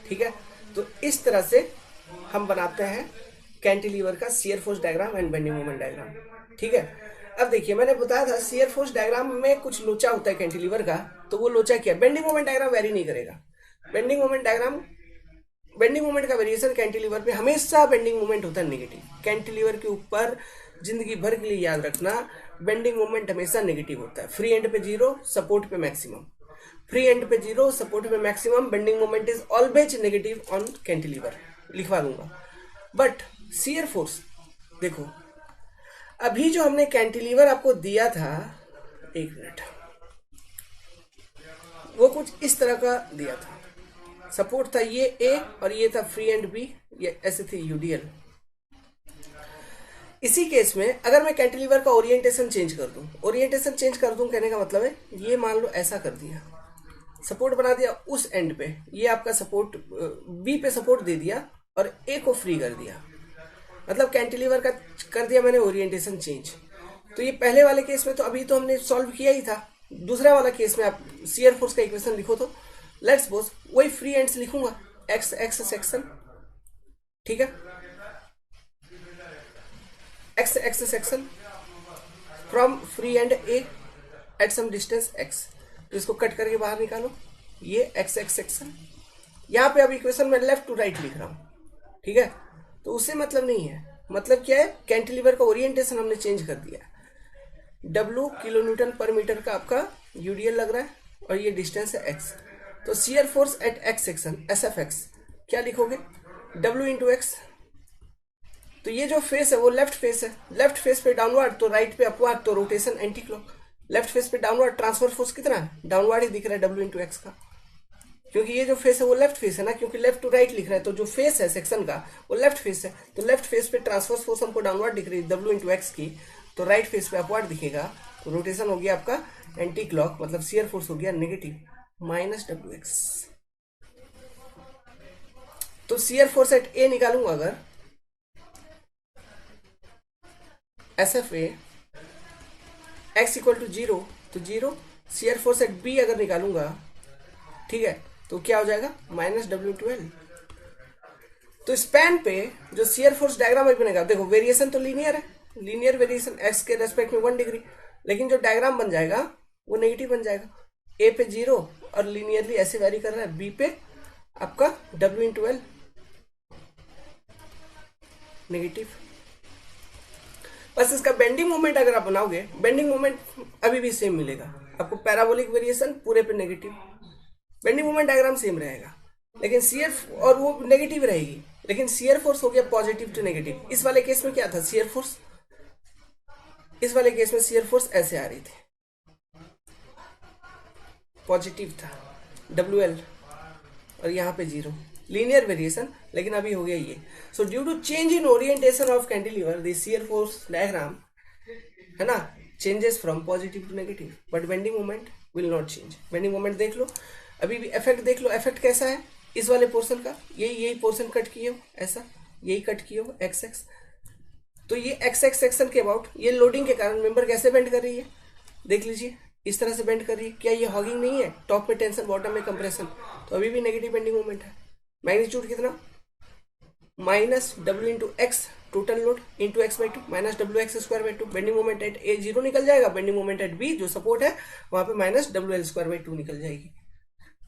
ठीक है, तो इस तरह से हम बनाते हैं कैंटिलीवर का shear force diagram and bending moment diagram. ठीक है, अब देखिए, मैंने बताया था शियर फोर्स डायग्राम में कुछ लोचा होता है कैंटिलीवर का, तो वो लोचा क्या, बेंडिंग मोमेंट डायग्राम वेरी नहीं करेगा। Bending moment diagram, bending moment का वेरिएशन कैंटिलीवर पे हमेशा बेंडिंग मोमेंट होता है नेगेटिव। कैंटिलीवर के ऊपर जिंदगी भर के लिए याद रखना, बेंडिंग मोमेंट हमेशा नेगेटिव होता है। फ्री एंड पे 0, सपोर्ट पे मैक्सिमम। फ्री एंड पे 0, सपोर्ट पे maximum, bending moment is always negative on cantilever, लिखवा दूंगा। बट शियर फोर्स, देखो अभी जो हमने कैंटिलीवर आपको दिया था, एक मिनट, वो कुछ इस तरह का दिया था। सपोर्ट था ये A और ये था फ्री एंड B, ये ऐसे थी UDL। इसी केस में अगर मैं कैंटिलीवर का ओरिएंटेशन चेंज कर दूं, ओरिएंटेशन चेंज कर दूं कहने का मतलब है, ये मान लो ऐसा कर दिया, सपोर्ट बना दिया उस एंड पे, ये आपका सपोर्ट B पे सपोर्ट दे दिया और A को फ्री कर दिया, मतलब कैंटिलीवर का कर दिया मैंने ओरिएंटेशन चेंज। तो ये पहले वाले केस में तो अभी तो हमने सॉल्व किया ही था। दूसरा वाला केस में आप शियर फोर्स का इक्वेशन लिखो, तो लेट्स सपोज वही फ्री एंड्स लिखूंगा, एक्स एक्स सेक्शन, ठीक है, X X section from free end A at some distance X. तो इसको कट करके बाहर निकालो, ये एक्स एक्स सेक्शन। यहाँ पे अब इक्वेशन में लेफ्ट टू राइट लिख रहा हूँ, ठीक है। तो उससे मतलब नहीं है, मतलब क्या है, कैंटिलीवर का ओरिएंटेशन हमने चेंज कर दिया। W किलो न्यूटन पर मीटर का आपका UDL लग रहा है, और ये डिस्टेंस है x। तो shear force eight x section SFX क्या लिखोगे, W इंटू एक्स। तो ये जो फेस है वो लेफ्ट फेस है, लेफ्ट फेस पे डाउनवर्ड तो राइट पे अपवर्ड, तो rotation anti clock. Left face पे डाउनवर्ड, ट्रांसफर फोर्स कितना है, डाउनवर्ड ही दिख रहा है W इंटू एक्स का, क्योंकि ये जो फेस है वो लेफ्ट फेस है ना, क्योंकि लेफ्ट टू राइट लिख रहा है, तो जो फेस है सेक्शन का वो लेफ्ट फेस है। तो लेफ्ट फेस पे ट्रांसफर फोर्स हमको डाउनवर्ड दिख रही है W इंटू एक्स की, तो राइट फेस पे अपवर्ड दिखेगा। तो रोटेशन हो गया आपका एंटी क्लॉक, मतलब शियर फोर्स हो गया नेगेटिव -WX। तो शियर फोर्स एट A निकालूंगा अगर, SFA x इक्वल टू 0, तो 0। शियर फोर्स एट B अगर निकालूंगा, ठीक है, तो क्या हो जाएगा -W/L। तो स्पैन पे जो शियर फोर्स डायग्राम अभी बनेगा, देखो वेरिएशन तो लीनियर है, लीनियर वेरिएशन x के रेस्पेक्ट में 1 डिग्री, लेकिन जो डायग्राम बन जाएगा वो नेगेटिव बन जाएगा। ए पे 0 और लीनियरली ऐसे वैरी कर रहा है, बी पे आपका W इंटू एल नेगेटिव। बस इसका बेंडिंग मोमेंट अगर आप बनाओगे, बेंडिंग मोमेंट अभी भी सेम मिलेगा आपको, पैराबोलिक वेरिएशन पूरे पे negative, bending moment diagram same रहेगा, लेकिन सीयर और वो नेगेटिव रहेगी, लेकिन सीयर फोर्स हो गया पॉजिटिव टू नेगेटिव। इस वाले केस में क्या था, सीयर फोर्स, इस वाले केस में सीयर फोर्स ऐसे आ रही थी, पॉजिटिव था WL और यहाँ पे 0, लीनियर वेरिएशन, लेकिन अभी हो गया ये। So due to change in orientation of cantilever the shear force diagram, है ना, changes from positive to negative, but bending moment will not change. Bending moment देख लो, अभी भी इफेक्ट देख लो, इफेक्ट कैसा है इस वाले पोर्शन का, यही पोर्शन कट किए हो ऐसा, यही कट किए हो एक्स एक्स, तो ये एक्स एक्स सेक्शन के अबाउट ये लोडिंग के कारण मेंबर कैसे बेंड कर रही है, देख लीजिए इस तरह से बेंड कर रही है। क्या ये हॉगिंग नहीं है, टॉप में टेंशन बॉटम में कंप्रेशन, तो अभी भी नेगेटिव बेंडिंग मोमेंट है। मैग्नीट्यूड कितना, minus W into X total load into X by two minus WX²/2, bending moment at A 0 निकल जाएगा, बेंडिंग मोमेंट एट बी जो सपोर्ट है वहां पे माइनस WL²/2 निकल जाएगी।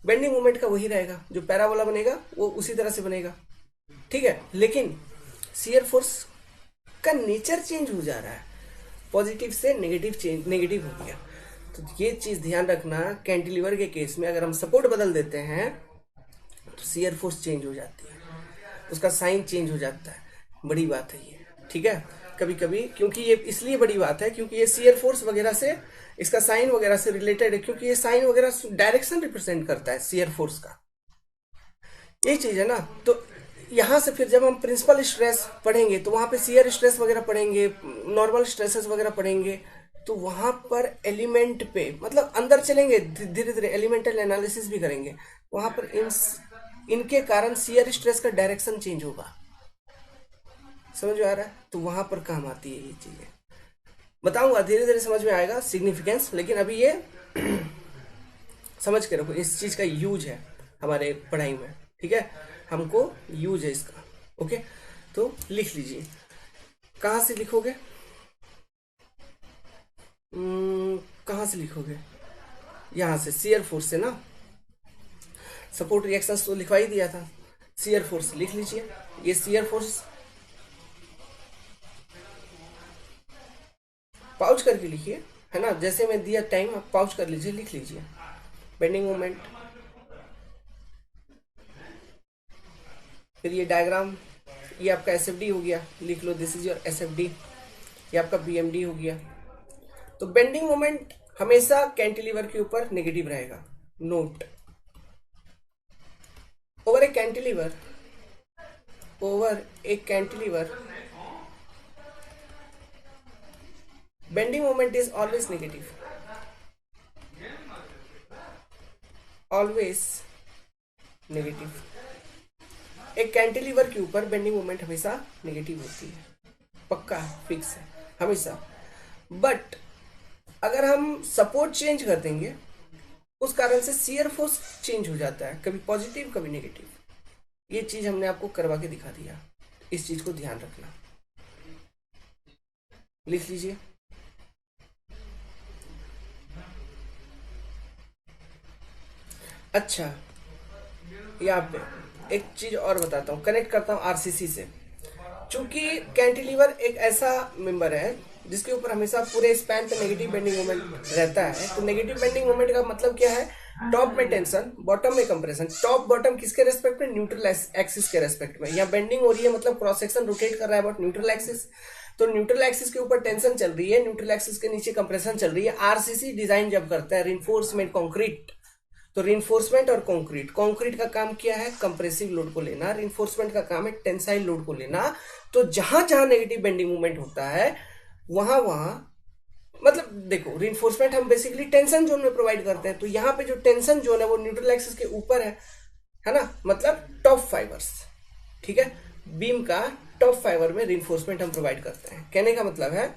बेंडिंग मोमेंट का वही रहेगा, जो पैराबोला बनेगा वो उसी तरह से बनेगा, ठीक है, लेकिन शियर फोर्स का नेचर चेंज हो जा रहा है, पॉजिटिव से नेगेटिव चेंज, नेगेटिव हो गया। तो ये चीज ध्यान रखना, कैंटिलीवर के केस में अगर हम सपोर्ट बदल देते हैं तो शियर फोर्स चेंज हो जाती है, उसका साइन चेंज हो जाता है, बड़ी बात है ये, ठीक है। कभी कभी क्योंकि ये इसलिए बड़ी बात है क्योंकि ये शियर फोर्स वगैरह से, इसका साइन वगैरह से रिलेटेड है, क्योंकि ये साइन वगैरह डायरेक्शन रिप्रेजेंट करता है शियर फोर्स का, यही चीज है ना। तो यहाँ से फिर जब हम प्रिंसिपल स्ट्रेस पढ़ेंगे तो वहां पे शियर स्ट्रेस वगैरह पढ़ेंगे, नॉर्मल स्ट्रेसेस वगैरह पढ़ेंगे, तो वहां पर एलिमेंट पे मतलब अंदर चलेंगे, धीरे धीरे एलिमेंटल एनालिसिस भी करेंगे, वहां पर इनके कारण शियर स्ट्रेस का डायरेक्शन चेंज होगा, समझ में आ रहा है, तो वहां पर काम आती है ये चीजें, बताऊंगा धीरे धीरे समझ में आएगा सिग्निफिकेंस, लेकिन अभी ये समझ के रखो, इस चीज का यूज है हमारे पढ़ाई में, ठीक है, हमको यूज है इसका, ओके। तो लिख लीजिए, कहां से लिखोगे, कहां से लिखोगे, यहां से शियर फोर्स से ना, सपोर्ट रिएक्शंस तो लिखवा ही दिया था, शियर फोर्स लिख लीजिए, ये शियर फोर्स पाउच करके लिखिए, है ना, जैसे मैं दिया टाइम आप पाउच कर लीजिए, लिख लीजिए बेंडिंग मोमेंट, फिर ये डायग्राम, ये आपका SFD हो गया, लिख लो दिस इज योर SFD, ये आपका BMD हो गया। तो बेंडिंग मोमेंट हमेशा कैंटिलीवर के ऊपर नेगेटिव रहेगा, note, over A cantilever, over A cantilever bending moment is always negative, always negative, एक कैंटिलीवर के ऊपर बेंडिंग मोमेंट हमेशा नेगेटिव होती है, पक्का फिक्स है हमेशा। बट अगर हम सपोर्ट चेंज कर देंगे उस कारण से शियर फोर्स चेंज हो जाता है, कभी पॉजिटिव कभी नेगेटिव, ये चीज हमने आपको करवा के दिखा दिया, इस चीज को ध्यान रखना, लिख लीजिए। अच्छा, यहाँ पे एक चीज और बताता हूँ, कनेक्ट करता हूँ RCC से, चूंकि कैंटिलीवर एक ऐसा मेंबर है जिसके ऊपर हमेशा पूरे स्पैन पे नेगेटिव बेंडिंग मोमेंट रहता है, तो नेगेटिव बेंडिंग मोमेंट का मतलब क्या है, टॉप में टेंशन बॉटम में कंप्रेशन, टॉप बॉटम किसके रेस्पेक्ट में, न्यूट्रल एक्सिस के रेस्पेक्ट में, यहाँ बेंडिंग हो रही है मतलब क्रॉस सेक्शन रोटेट कर रहा है अबाउट न्यूट्रल एक्सिस, तो न्यूट्रल एक्सिस के ऊपर टेंशन चल रही है, न्यूट्रल एक्सिस के नीचे कंप्रेशन चल रही है। RCC डिजाइन जब करता है रिइंफोर्समेंट कंक्रीट, तो रिइंफोर्समेंट और कंक्रीट, कंक्रीट का काम क्या है, कंप्रेसिव लोड को लेना, रिइंफोर्समेंट का काम है टेंसाइल लोड को लेना, तो जहां जहां नेगेटिव बेंडिंग मूवमेंट होता है वहां वहां मतलब देखो, रिइंफोर्समेंट हम बेसिकली टेंशन जोन में प्रोवाइड करते हैं, तो यहाँ पे जो टेंशन जोन है वो न्यूट्रल एक्सिस के ऊपर है ना, मतलब टॉप फाइबर्स, ठीक है, बीम का टॉप फाइबर में रिइंफोर्समेंट हम प्रोवाइड करते हैं। कहने का मतलब है,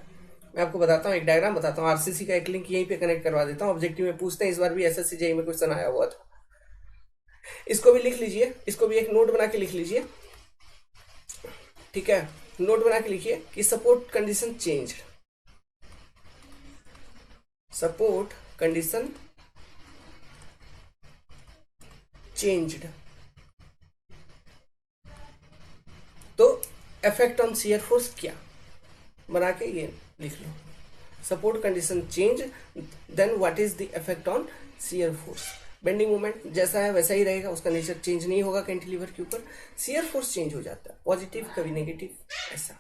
मैं आपको बताता हूँ, एक डायग्राम बताता हूँ, RCC का एक लिंक यहीं पे कनेक्ट करवा देता हूँ, ऑब्जेक्टिव में पूछते हैं, इस बार भी SSC JEE में क्वेश्चन आया हुआ था, इसको भी लिख लीजिए, इसको भी एक नोट बना के लिख लीजिए, ठीक है, नोट बना के लिखिए कि support condition change, support condition changed, तो इफेक्ट ऑन शियर फोर्स क्या, बना के ये लिख लो, support condition change, then what is the effect on shear force. Bending moment जैसा है वैसा ही रहेगा, उसका नेचर चेंज नहीं होगा कैंटिलीवर के ऊपर, शियर फोर्स चेंज हो जाता है, पॉजिटिव कभी नेगेटिव, ऐसा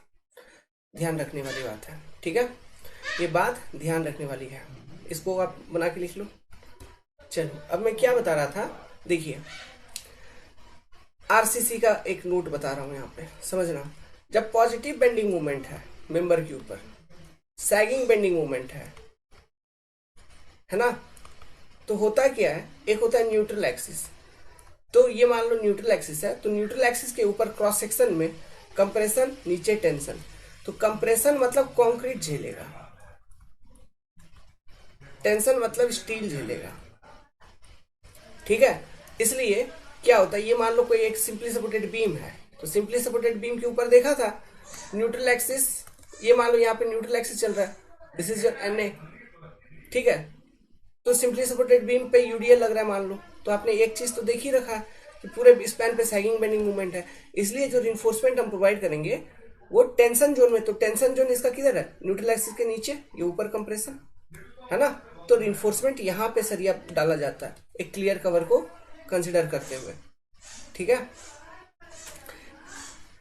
ध्यान रखने वाली बात है। ठीक है, ये बात ध्यान रखने वाली है, इसको आप बना के लिख लो। चलो अब मैं क्या बता रहा था, देखिए आरसीसी का एक नोट बता रहा हूं यहाँ पे, समझना। जब पॉजिटिव बेंडिंग मोमेंट है मेंबर के ऊपर, सैगिंग बेंडिंग मोमेंट है ना, तो होता क्या है, एक होता है न्यूट्रल एक्सिस, तो ये मान लो न्यूट्रल एक्सिस है, तो न्यूट्रल एक्सिस के ऊपर क्रॉस सेक्शन में कंप्रेशन, नीचे टेंशन, तो कंप्रेशन मतलब कंक्रीट झेलेगा, टेंशन मतलब स्टील झेलेगा। ठीक है, इसलिए क्या होता है, ये मान लो कोई एक सिंपली सपोर्टेड बीम है, तो सिंपली सपोर्टेड बीम के ऊपर देखा था न्यूट्रल एक्सिस, ये मान लो यहाँ पे न्यूट्रल एक्सिस चल रहा है, दिस इज योर एनए। ठीक है, तो सिंपली सपोर्टेड बीम पे यूडीएल लग रहा है मान लो, तो आपने एक चीज तो देख ही रखा है कि पूरे स्पैन पे सैगिंग बेंडिंग मूवमेंट है, इसलिए जो रिइंफोर्समेंट हम प्रोवाइड करेंगे वो टेंशन जोन में, तो टेंशन जोन इसका किधर है, न्यूट्रल एक्सिस के नीचे, ये ऊपर कंप्रेशन है ना, तो रिइंफोर्समेंट यहाँ पे सरिया डाला जाता है एक क्लियर कवर को कंसिडर करते हुए। ठीक है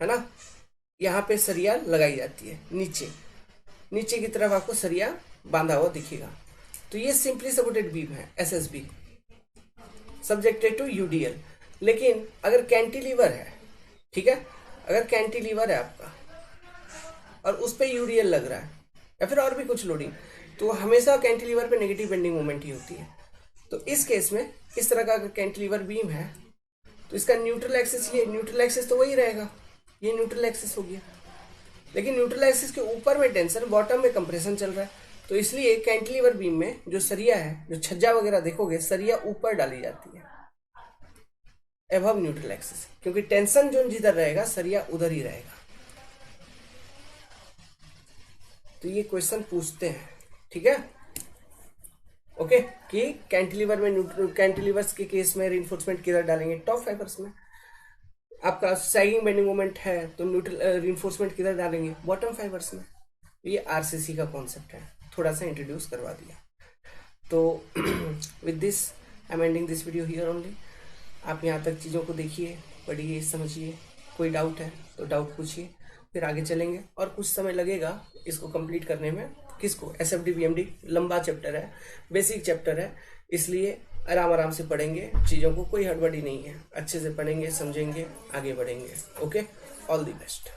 ना, यहाँ पे सरिया लगाई जाती है, नीचे नीचे की तरफ आपको सरिया बांधा हुआ दिखेगा, तो ये सिंपली सपोर्टेड बीम है एसएसबी, सब्जेक्टेड टू यूडीएल। लेकिन अगर कैंटिलीवर है, ठीक है, अगर कैंटिलीवर है आपका और उस पर यूडीएल लग रहा है या फिर और भी कुछ लोडिंग, तो हमेशा कैंटिलीवर पे नेगेटिव बेंडिंग मोमेंट ही होती है। तो इस केस में इस तरह का अगर कैंटिलीवर बीम है तो इसका न्यूट्रल एक्सिस, ये न्यूट्रल एक्सिस तो वही रहेगा, ये न्यूट्रल एक्सिस हो गया, लेकिन न्यूट्रल एक्सिस के ऊपर में टेंशन, बॉटम में कंप्रेशन चल रहा है, तो इसलिए कैंटिलीवर बीम में जो सरिया है, जो छज्जा वगैरह देखोगे, सरिया ऊपर डाली जाती है एबव न्यूट्रल एक्सिस, क्योंकि टेंशन जोन जिधर रहेगा सरिया उधर ही रहेगा। तो ये क्वेश्चन पूछते हैं, ठीक है, ओके, कि कैंटिलीवर में, कैंटिलीवर्स के केस में रिइंफोर्समेंट किधर डालेंगे, टॉप फाइबर्स में। आपका सैगिंग बेंडिंग मोमेंट है तो न्यूट्रल रिइंफोर्समेंट किधर डालेंगे, बॉटम फाइबर्स में। ये आरसीसी का कॉन्सेप्ट है, थोड़ा सा इंट्रोड्यूस करवा दिया। तो with this I am ending this video here only. आप यहाँ तक चीज़ों को देखिए, पढ़िए, समझिए, कोई डाउट है तो डाउट पूछिए, फिर आगे चलेंगे। और कुछ समय लगेगा इसको कंप्लीट करने में, किसको, एसएफडी बीएमडी लंबा चैप्टर है, बेसिक चैप्टर है, इसलिए आराम आराम से पढ़ेंगे चीज़ों को, कोई हड़बड़ी नहीं है, अच्छे से पढ़ेंगे, समझेंगे, आगे बढ़ेंगे। Okay, all the best.